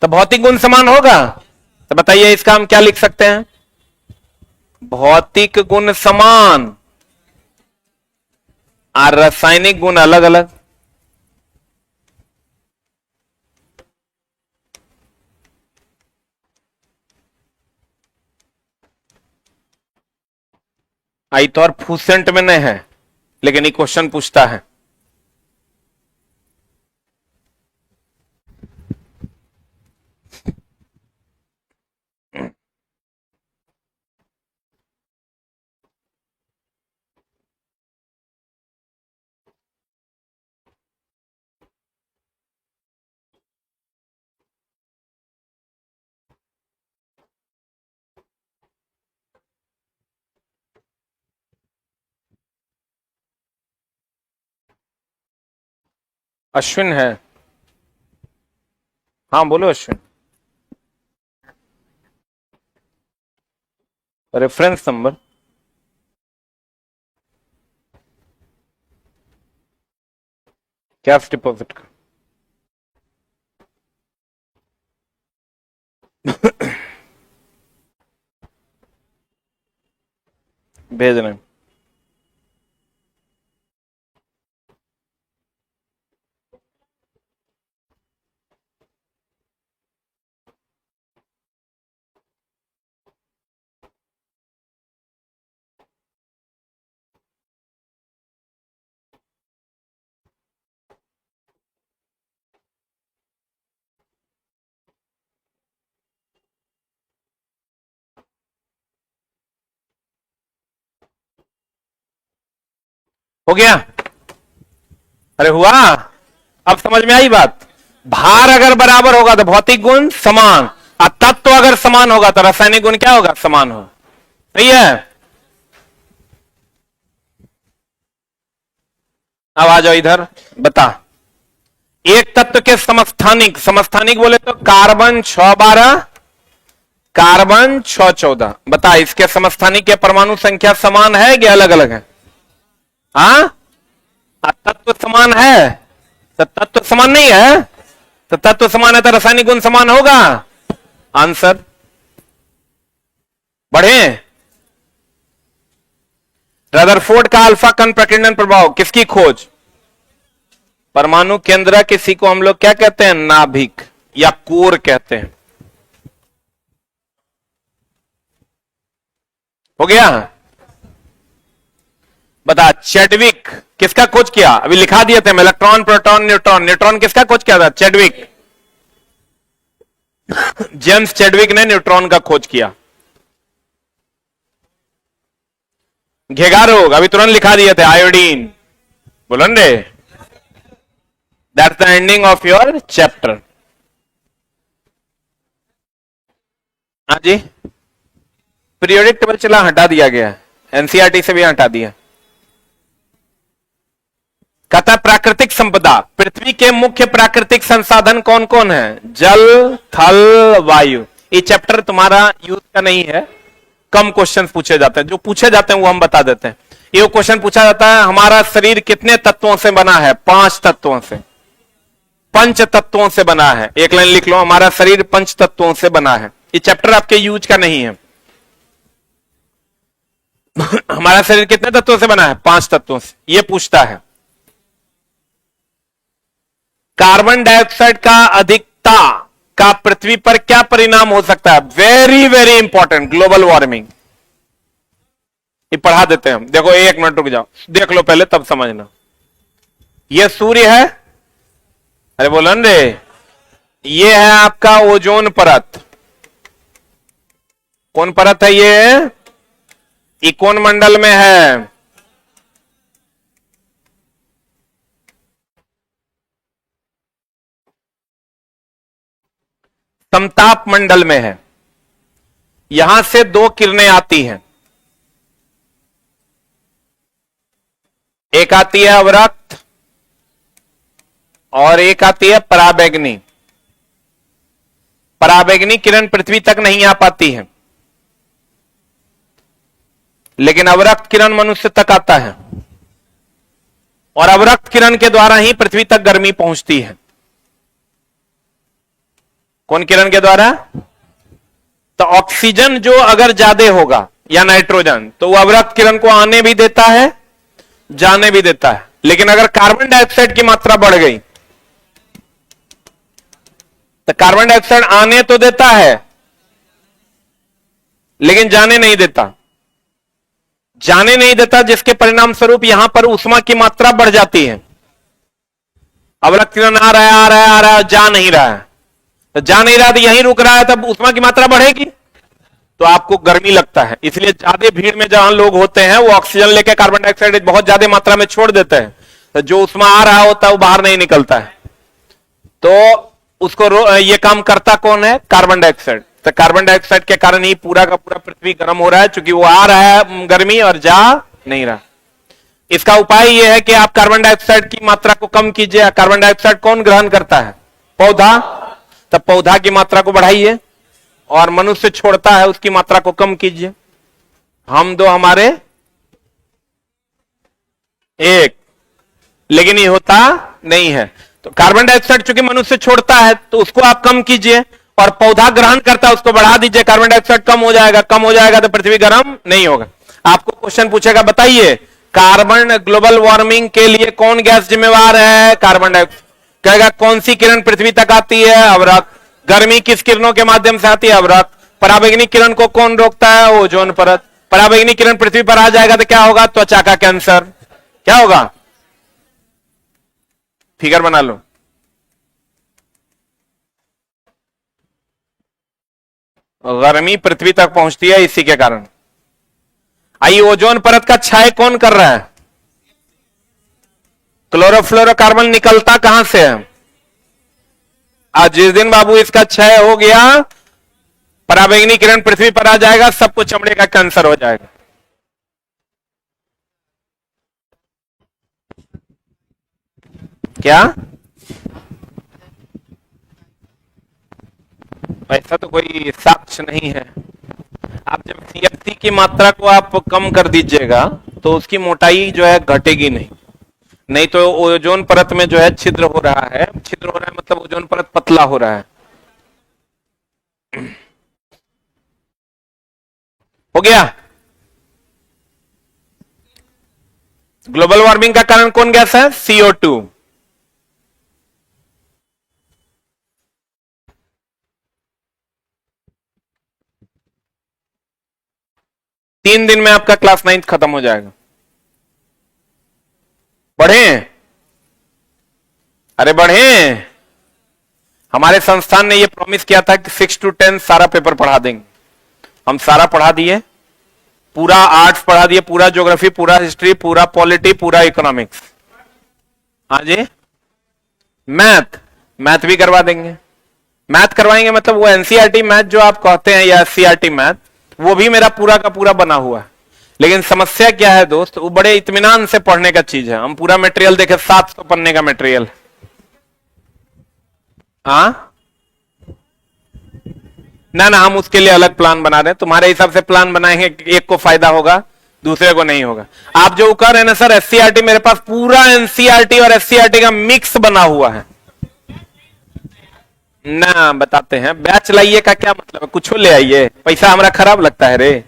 तो भौतिक गुण समान होगा। तो बताइए इसका हम क्या लिख सकते हैं? भौतिक गुण समान और रासायनिक गुण अलग अलग। आई तो और फूसेंट में नहीं है, लेकिन ये क्वेश्चन पूछता है। अश्विन है? हाँ बोलो Ashwin. Reference number cash deposit का। भेज रहे हैं। हो गया? अरे हुआ? अब समझ में आई बात? भार अगर बराबर होगा तो भौतिक गुण समान, और तत्व अगर समान होगा तो रासायनिक गुण क्या होगा? समान होगा। सही है? अब आ जाओ इधर, बता। एक तत्व के समस्थानिक, समस्थानिक बोले तो कार्बन 612, कार्बन 614। बता, इसके समस्थानिक के परमाणु संख्या समान है कि अलग अलग है? हाँ, तत्व समान है तो तत्व समान नहीं है, तो तत्व समान है तो रासायनिक गुण समान होगा। आंसर बढ़े। रदरफोर्ड का अल्फा कण प्रकीर्णन प्रभाव किसकी खोज? परमाणु केंद्र, किसी को हम लोग क्या कहते हैं? नाभिक या कोर कहते हैं। हो गया? बता, चैडविक किसका खोज किया? अभी लिखा दिए थे, इलेक्ट्रॉन, प्रोटॉन, न्यूट्रॉन। न्यूट्रॉन किसका खोज किया था? चैडविक। जेम्स चैडविक ने न्यूट्रॉन का खोज किया। घेगा रोग अभी तुरंत लिखा दिए थे, आयोडीन। बोलन रे, that's the ending of your chapter. हाँ जी, पीरियोडिक टेबल चला हटा दिया गया, एनसीईआरटी से भी हटा दिया। कहता प्राकृतिक संपदा, पृथ्वी के मुख्य प्राकृतिक संसाधन कौन कौन है? जल, थल, वायु। ये चैप्टर तुम्हारा यूज का नहीं है, कम क्वेश्चन पूछे जाते हैं, जो पूछे जाते हैं वो हम बता देते हैं। ये क्वेश्चन पूछा जाता है, हमारा शरीर कितने तत्वों से बना है? 5 तत्वों से, पंच तत्वों से बना है। एक लाइन लिख लो, हमारा शरीर 5 तत्वों से बना है। ये चैप्टर आपके यूज का नहीं है। हमारा शरीर कितने तत्वों से बना है? 5 तत्वों से, ये पूछता है। कार्बन डाइऑक्साइड का अधिकता का पृथ्वी पर क्या परिणाम हो सकता है? Very very important, global warming. ये पढ़ा देते हैं हम। देखो 1 मिनट रुक जाओ, देख लो पहले तब समझना। ये सूर्य है, अरे बोलन रे, ये है आपका ओजोन परत। कौन परत है ये कौन मंडल में है? समताप मंडल में है। यहां से 2 किरणें आती हैं, एक आती है अवरक्त और एक आती है पराबैंगनी। पराबैंगनी किरण पृथ्वी तक नहीं आ पाती है, लेकिन अवरक्त किरण मनुष्य तक आता है, और अवरक्त किरण के द्वारा ही पृथ्वी तक गर्मी पहुंचती है। कौन किरण के द्वारा? तो ऑक्सीजन जो अगर ज्यादा होगा या नाइट्रोजन, तो वो अवरक्त किरण को आने भी देता है, जाने भी देता है। लेकिन अगर कार्बन डाइऑक्साइड की मात्रा बढ़ गई तो कार्बन डाइऑक्साइड आने तो देता है लेकिन जाने नहीं देता। जाने नहीं देता, जिसके परिणाम स्वरूप यहां पर ऊष्मा की मात्रा बढ़ जाती है। अवरक्त किरण आ रहा है, आ रहा है, आ रहा है, जा नहीं रहा है, तो जा नहीं रहा तो यहीं रुक रहा है, तब ऊष्मा की मात्रा बढ़ेगी तो आपको गर्मी लगता है। इसलिए ज्यादा भीड़ में जहां लोग होते हैं वो ऑक्सीजन लेके कार्बन डाइऑक्साइड बहुत ज्यादा मात्रा में छोड़ देते हैं, तो जो ऊष्मा आ रहा होता है वो बाहर नहीं निकलता है। तो उसको ये काम करता कौन है? Carbon dioxide. तो कार्बन डाइऑक्साइड के कारण ही पूरा का पूरा पृथ्वी गर्म हो रहा है, क्योंकि वो आ रहा है गर्मी और जा नहीं रहा। इसका उपाय यह है कि आप कार्बन डाइऑक्साइड की मात्रा को कम कीजिए। कार्बन डाइऑक्साइड कौन ग्रहण करता है? पौधा। तब पौधा की मात्रा को बढ़ाइए और मनुष्य छोड़ता है उसकी मात्रा को कम कीजिए। हम दो हमारे एक, लेकिन ये होता नहीं है। तो कार्बन डाइऑक्साइड चूंकि मनुष्य छोड़ता है तो उसको आप कम कीजिए और पौधा ग्रहण करता है उसको बढ़ा दीजिए। कार्बन डाइऑक्साइड कम हो जाएगा, कम हो जाएगा तो पृथ्वी गर्म नहीं होगा। आपको क्वेश्चन पूछेगा, बताइए कार्बन ग्लोबल वार्मिंग के लिए कौन गैस जिम्मेवार है? Carbon dioxide. कहेगा कौन सी किरण पृथ्वी तक आती है? अवरक्त। गर्मी किस किरणों के माध्यम से आती है? अवरक्त। पराबैंगनी किरण को कौन रोकता है? ओजोन परत। पराबैंगनी किरण पृथ्वी पर आ जाएगा तो क्या होगा? त्वचा का कैंसर। क्या होगा? फिगर बना लो। गर्मी पृथ्वी तक पहुंचती है इसी के कारण। आइए, ओजोन परत का क्षय कौन कर रहा है? क्लोरोफ्लोरोकार्बन निकलता कहां से है? आज जिस दिन बाबू इसका क्षय हो गया, पराबैंगनी किरण पृथ्वी पर आ जाएगा, सबको चमड़े का कैंसर हो जाएगा। क्या? ऐसा तो कोई साक्ष्य नहीं है। आप जब CFC की मात्रा को आप कम कर दीजिएगा तो उसकी मोटाई जो है घटेगी नहीं। नहीं तो ओजोन परत में जो है छिद्र हो रहा है। छिद्र हो रहा है मतलब ओजोन परत पतला हो रहा है। हो गया? ग्लोबल वार्मिंग का कारण कौन गैस है? CO2। तीन दिन में आपका क्लास 9th खत्म हो जाएगा। बढ़े? अरे बढ़े। हमारे संस्थान ने यह प्रॉमिस किया था कि 6 to 10 सारा पेपर पढ़ा देंगे। हम सारा पढ़ा दिए, पूरा आर्ट्स पढ़ा दिए, पूरा ज्योग्राफी, पूरा हिस्ट्री, पूरा पॉलिटी, पूरा इकोनॉमिक्स। हाँ जी। मैथ भी करवा देंगे। मैथ करवाएंगे मतलब वो एनसीईआरटी मैथ जो आप कहते हैं या एससीईआरटी मैथ, वो भी मेरा पूरा का पूरा बना हुआ है। लेकिन समस्या क्या है दोस्त, वो बड़े इत्मीनान से पढ़ने का चीज है। हम पूरा मटेरियल देखे, 700 पन्ने का मटेरियल। हाँ ना, हम उसके लिए अलग प्लान बना रहे हैं। तुम्हारे हिसाब से प्लान बनाएंगे, एक को फायदा होगा दूसरे को नहीं होगा। आप जो कर रहे हैं ना सर एससीईआरटी, मेरे पास पूरा एनसीईआरटी और एससीईआरटी का मिक्स बना हुआ है ना। बताते हैं। बैच लाइए का क्या मतलब है? कुछ ले आइए, पैसा हमारा खराब लगता है रे।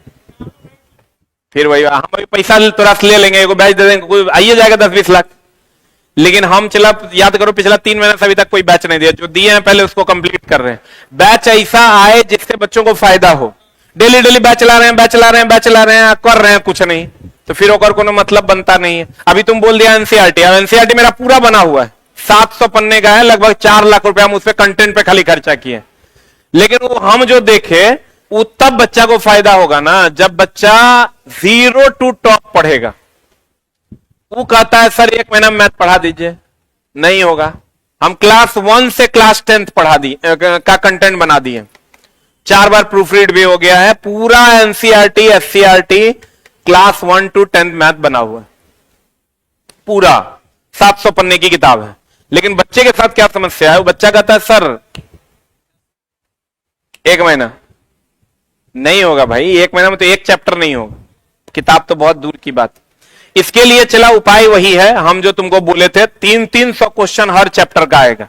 फिर वही हम वही पैसा तुरंत ले लेंगे, एगो बैच दे देंगे, आइए जाएगा 10-20 लाख। लेकिन हम चला, याद करो पिछला 3 महीना से अभी तक कोई बैच नहीं दिया। जो दिए हैं पहले उसको कंप्लीट कर रहे हैं। बैच ऐसा आए जिससे बच्चों को फायदा हो। डेली डेली बैच ला रहे हैं, बैच ला रहे हैं, बैच ला रहे हैं, कर रहे हैं कुछ नहीं, तो फिर ओकर कोनो मतलब बनता नहीं है। अभी तुम बोल दिया एनसीईआरटी, अब एनसीईआरटी मेरा पूरा बना हुआ है, 700 पन्ने का है, लगभग 4 लाख रुपए हम उस पर कंटेंट पे खाली खर्चा किए। लेकिन वो हम जो देखे वो तब बच्चा को फायदा होगा ना जब बच्चा 0 to टॉप पढ़ेगा। वो कहता है सर 1 महीना मैथ पढ़ा दीजिए, नहीं होगा। हम क्लास 1 से क्लास 10th पढ़ा दिए का कंटेंट बना दिए। 4 बार प्रूफ रीड भी हो गया है। पूरा NCERT SCERT class 1 to 10th math बना हुआ है, पूरा 700 पन्ने की किताब है। लेकिन बच्चे के साथ क्या समस्या है? वो बच्चा कहता है सर 1 महीना नहीं होगा भाई, 1 महीना में तो 1 चैप्टर नहीं होगा, किताब तो बहुत दूर की बात। इसके लिए चला उपाय वही है, हम जो तुमको बोले थे, 300 क्वेश्चन हर चैप्टर का आएगा।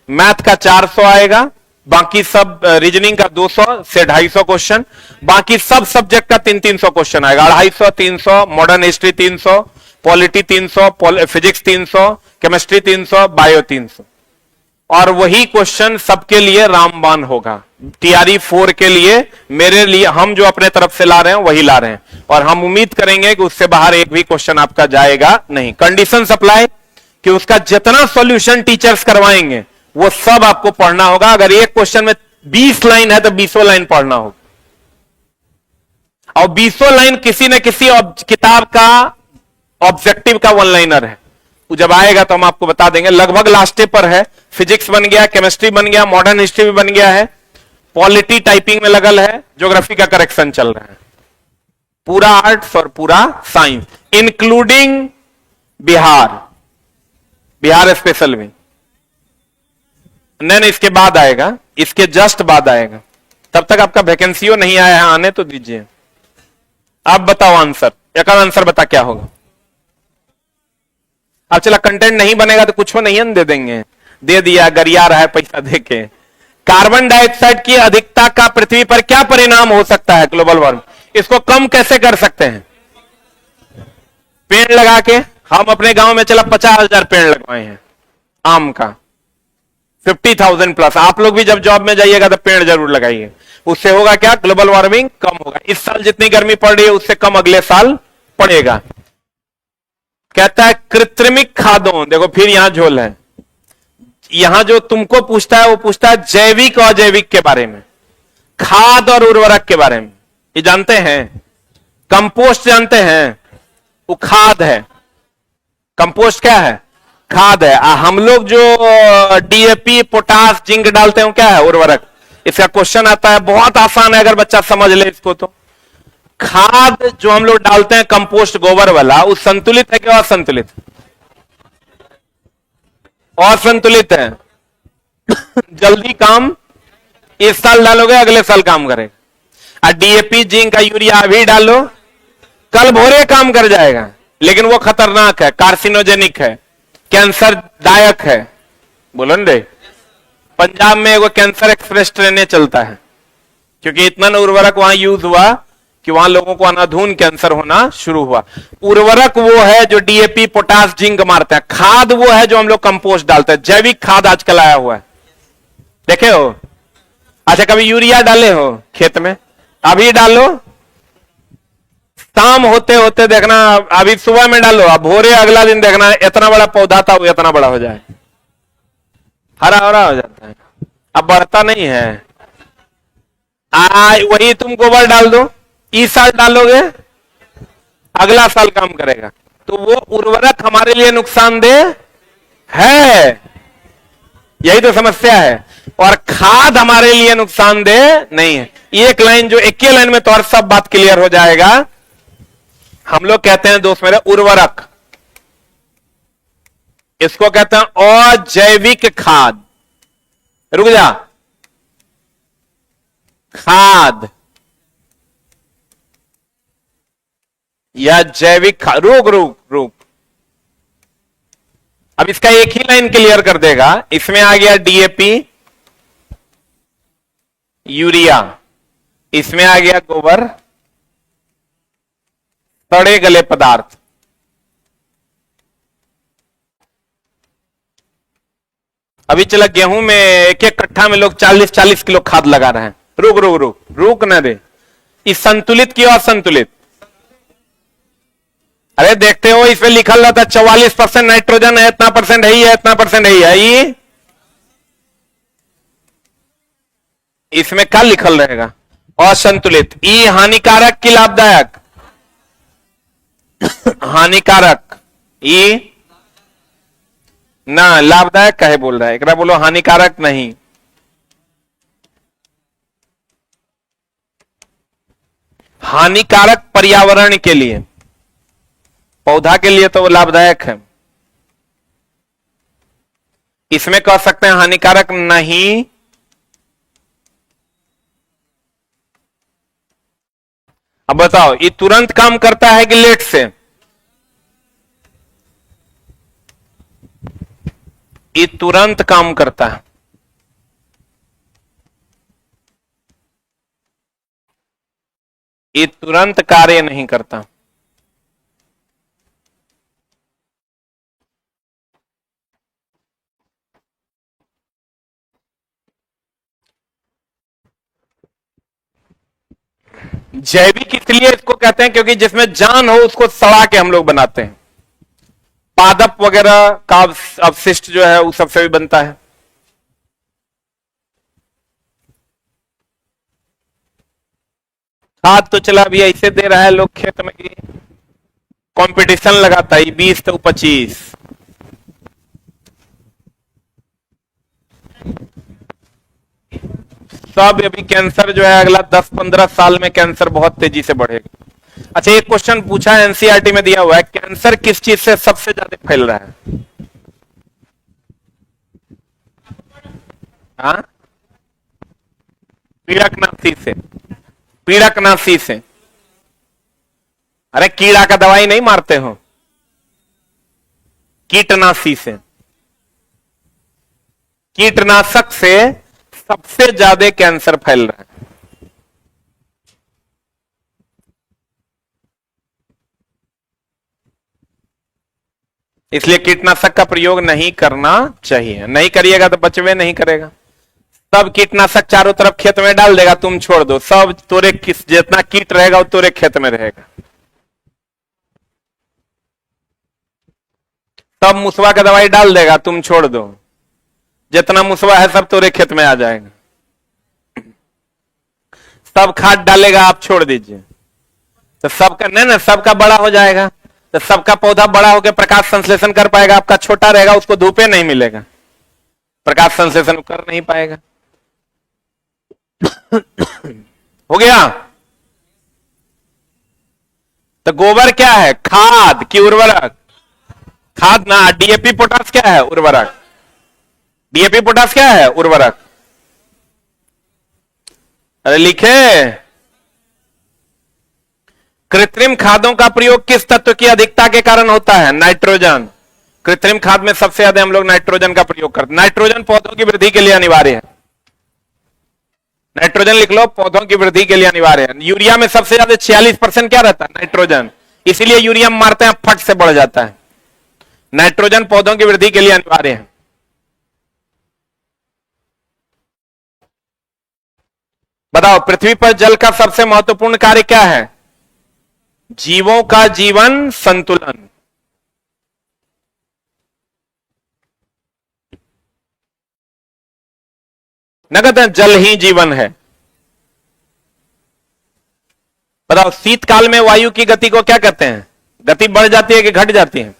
मैथ का 400 आएगा, बाकी सब रीजनिंग का 200 से 250 क्वेश्चन, बाकी सब सब्जेक्ट का 300 क्वेश्चन आएगा। 250, 300, modern history 300, polity 300, physics 300, chemistry 300, bio 300। और वही क्वेश्चन सबके लिए रामबाण होगा। टीआरई 4 के लिए, मेरे लिए, हम जो अपने तरफ से ला रहे हैं वही ला रहे हैं, और हम उम्मीद करेंगे कि उससे बाहर एक भी क्वेश्चन आपका जाएगा नहीं। कंडीशन अप्लाई कि उसका जितना सॉल्यूशन टीचर्स करवाएंगे वो सब आपको पढ़ना होगा। अगर एक क्वेश्चन में 20 लाइन है तो 20 लाइन पढ़ना होगा, और 20 लाइन किसी न किसी किताब का ऑब्जेक्टिव का 1 लाइनर है। वो जब आएगा तो हम आपको बता देंगे। लगभग लास्ट पर है, फिजिक्स बन गया, केमिस्ट्री बन गया, मॉडर्न हिस्ट्री भी बन गया है, पॉलिटी टाइपिंग में लगल है, ज्योग्राफी का करेक्शन चल रहा है, पूरा आर्ट्स और पूरा science. Including Bihar, Bihar special में नहीं, इसके बाद आएगा, इसके जस्ट बाद आएगा। तब तक आपका वैकेंसीओ नहीं आया है, आने तो दीजिए। आप बताओ आंसर, एक आंसर बता क्या होगा। अब चला कंटेंट नहीं बनेगा तो कुछ नहीं हम दे देंगे, दे दिया, गरिया रहा है पैसा देके। कार्बन डाइऑक्साइड की अधिकता का पृथ्वी पर क्या परिणाम हो सकता है ग्लोबल वार्मिंग, इसको कम कैसे कर सकते हैं? पेड़ लगा के। हम अपने गांव में चला 50,000 पेड़ लगवाए हैं आम का, 50,000 प्लस। आप लोग भी जब जॉब में जाइएगा तो पेड़ जरूर लगाइए। उससे होगा क्या? ग्लोबल वार्मिंग कम होगा। इस साल जितनी गर्मी पड़ रही है उससे कम अगले साल पड़ेगा। कहता है कृत्रिमिक खादों, देखो फिर यहां झोल है। यहां जो तुमको पूछता है वो पूछता है जैविक और अजैविक के बारे में, खाद और उर्वरक के बारे में। ये जानते हैं? कंपोस्ट जानते हैं? वो खाद है। कंपोस्ट क्या है? खाद है। हम लोग जो डीएपी, पोटास, जिंक डालते हैं वो क्या है? उर्वरक। इसका क्वेश्चन आता है, बहुत आसान है अगर बच्चा समझ ले इसको तो। खाद जो हम लोग डालते हैं कंपोस्ट गोबर वाला, वो संतुलित है क्या असंतुलित? असंतुलित है। जल्दी काम इस साल डालोगे अगले साल काम करेगा। और डीएपी, जिंक, यूरिया अभी डालो, कल भोरे काम कर जाएगा, लेकिन वो खतरनाक है, कार्सिनोजेनिक है, कैंसर दायक है। बोलो न रे, पंजाब में वो कैंसर एक्सप्रेस ट्रेनें चलता है, क्योंकि इतना उर्वरक वहां यूज हुआ कि वहां लोगों को अनाधून कैंसर होना शुरू हुआ। उर्वरक वो है जो डीएपी, पोटास, जिंक मारते हैं। खाद वो है जो हम लोग कंपोस्ट डालते हैं। जैविक खाद आजकल आया हुआ है, देखे हो? अच्छा, कभी यूरिया डाले हो खेत में? अभी डालो, शाम होते होते देखना, अभी सुबह में डालो, अब भोरे अगला दिन देखना इतना बड़ा पौधा था वो इतना बड़ा हो जाए, हरा हरा हो जाता है। अब बढ़ता नहीं है। वही तुम गोबर डाल दो, इस साल डालोगे अगला साल काम करेगा। तो वो उर्वरक हमारे लिए नुकसानदेह है, यही तो समस्या है। और खाद हमारे लिए नुकसानदेह नहीं है। एक लाइन जो एक ही लाइन में तो और सब बात क्लियर हो जाएगा। हम लोग कहते हैं दोस्त मेरे उर्वरक, इसको कहते हैं अजैविक खाद। रुक जा, खाद या जैविक खाद, रुक रुक रुक। अब इसका एक ही लाइन क्लियर कर देगा। इसमें आ गया डीएपी, यूरिया, इसमें आ गया गोबर, सड़े गले पदार्थ। अभी चला गेहूं में एक एक कट्ठा में लोग 40-40 किलो खाद लगा रहे हैं। रुक रुक रुक रुक न दे, इस संतुलित की असंतुलित? अरे देखते हो इसमें लिखल रहता है 44% नाइट्रोजन है, इतना परसेंट है ही है, इतना परसेंट है ही है। ये इसमें क्या लिखल रहेगा? असंतुलित। ई हानिकारक की लाभदायक? हानिकारक। ई ना लाभदायक काहे बोल रहा है? एक बोलो हानिकारक नहीं। हानिकारक पर्यावरण के लिए, पौधा के लिए तो वो लाभदायक है। इसमें कह सकते हैं हानिकारक नहीं। अब बताओ, ये तुरंत काम करता है कि लेट से? ये तुरंत काम करता है। ये तुरंत कार्य नहीं करता। जैविक इसलिए इसको कहते हैं क्योंकि जिसमें जान हो उसको सड़ा के हम लोग बनाते हैं। पादप वगैरह का अवशिष्ट जो है वो सबसे भी बनता है। खाद तो चला भी ऐसे दे रहा है लोग खेत में कि कंपटीशन लगाता है 20 तो 25। सब अभी कैंसर जो है अगला 10-15 साल में कैंसर बहुत तेजी से बढ़ेगा। अच्छा, एक क्वेश्चन पूछा है एनसीईआरटी में दिया हुआ है, कैंसर किस चीज से सबसे ज्यादा फैल रहा है? हाँ, पीड़कनाशी से। पीड़कनाशी से। अरे कीड़ा का दवाई नहीं मारते हो, कीटनाशी से। कीटनाशक से सबसे ज्यादा कैंसर फैल रहा है। इसलिए कीटनाशक का प्रयोग नहीं करना चाहिए। नहीं करिएगा तो बचवे नहीं करेगा। सब कीटनाशक चारों तरफ खेत में डाल देगा, तुम छोड़ दो, सब तोरे जितना कीट रहेगा वो तोरे खेत में रहेगा। सब मुसवा का दवाई डाल देगा, तुम छोड़ दो, जितना मुसवा है सब तोरे खेत में आ जाएगा। सब खाद डालेगा, आप छोड़ दीजिए, तो सबका नहीं ना, सबका बड़ा हो जाएगा, तो सबका पौधा बड़ा होकर प्रकाश संश्लेषण कर पाएगा। आपका छोटा रहेगा, उसको धूपे नहीं मिलेगा, प्रकाश संश्लेषण कर नहीं पाएगा। हो गया? तो गोबर क्या है? खाद की उर्वरक? खाद ना। डीएपी पोटास क्या है? उर्वरक। डीएपी पोटास क्या है? उर्वरक। अरे लिखे, कृत्रिम खादों का प्रयोग किस तत्व की अधिकता के कारण होता है? नाइट्रोजन। कृत्रिम खाद में सबसे ज्यादा हम लोग नाइट्रोजन का प्रयोग करते हैं। नाइट्रोजन पौधों की वृद्धि के लिए अनिवार्य है। नाइट्रोजन लिख लो, पौधों की वृद्धि के लिए अनिवार्य है। यूरिया में सबसे ज्यादा 46% क्या रहता है? नाइट्रोजन। इसीलिए यूरिया मारते हैं, फट से बढ़ जाता है। नाइट्रोजन पौधों की वृद्धि के लिए अनिवार्य है। बताओ, पृथ्वी पर जल का सबसे महत्वपूर्ण कार्य क्या है? जीवों का जीवन संतुलन। न कहते हैं जल ही जीवन है। बताओ, शीतकाल में वायु की गति को क्या कहते हैं? गति बढ़ जाती है कि घट जाती है?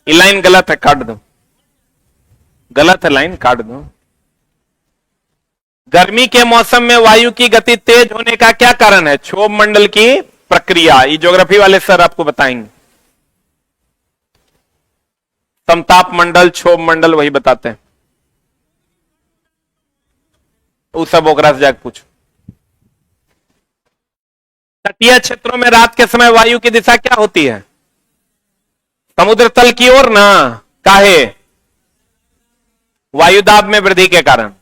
ये लाइन गलत है, काट दो। गलत है, लाइन काट दो। गर्मी के मौसम में वायु की गति तेज होने का क्या कारण है? क्षोभ मंडल की प्रक्रिया। ये ज्योग्राफी वाले सर आपको बताएंगे। समताप मंडल, क्षोभ मंडल, वही बताते हैं। उस सब ओकरा से जाकर पूछो। तटीय क्षेत्रों में रात के समय वायु की दिशा क्या होती है? समुद्र तल की ओर ना। काहे? वायुदाब में वृद्धि के कारण।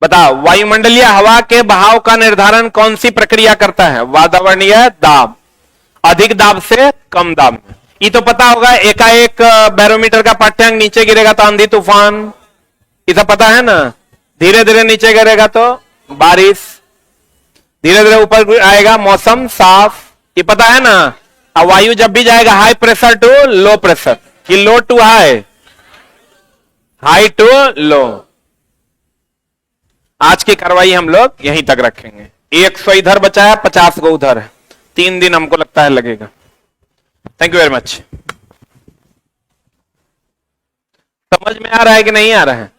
बताओ, वायुमंडलीय हवा के बहाव का निर्धारण कौन सी प्रक्रिया करता है? वातावरणीय दाब। अधिक दाब से कम दाब में। ये तो पता होगा, एकाएक बैरोमीटर का पाठ्यांक नीचे गिरेगा तो आंधी तूफान, ये तो पता है ना। धीरे धीरे नीचे गिरेगा तो बारिश, धीरे धीरे ऊपर आएगा मौसम साफ, ये पता है ना। अब वायु जब भी जाएगा high pressure to low pressure, कि low to high, high to low. आज की कार्रवाई हम लोग यहीं तक रखेंगे। 100 इधर बचा है, 50 को उधर है। 3 दिन हमको लगता है लगेगा। Thank you very much. समझ में आ रहा है कि नहीं आ रहा है?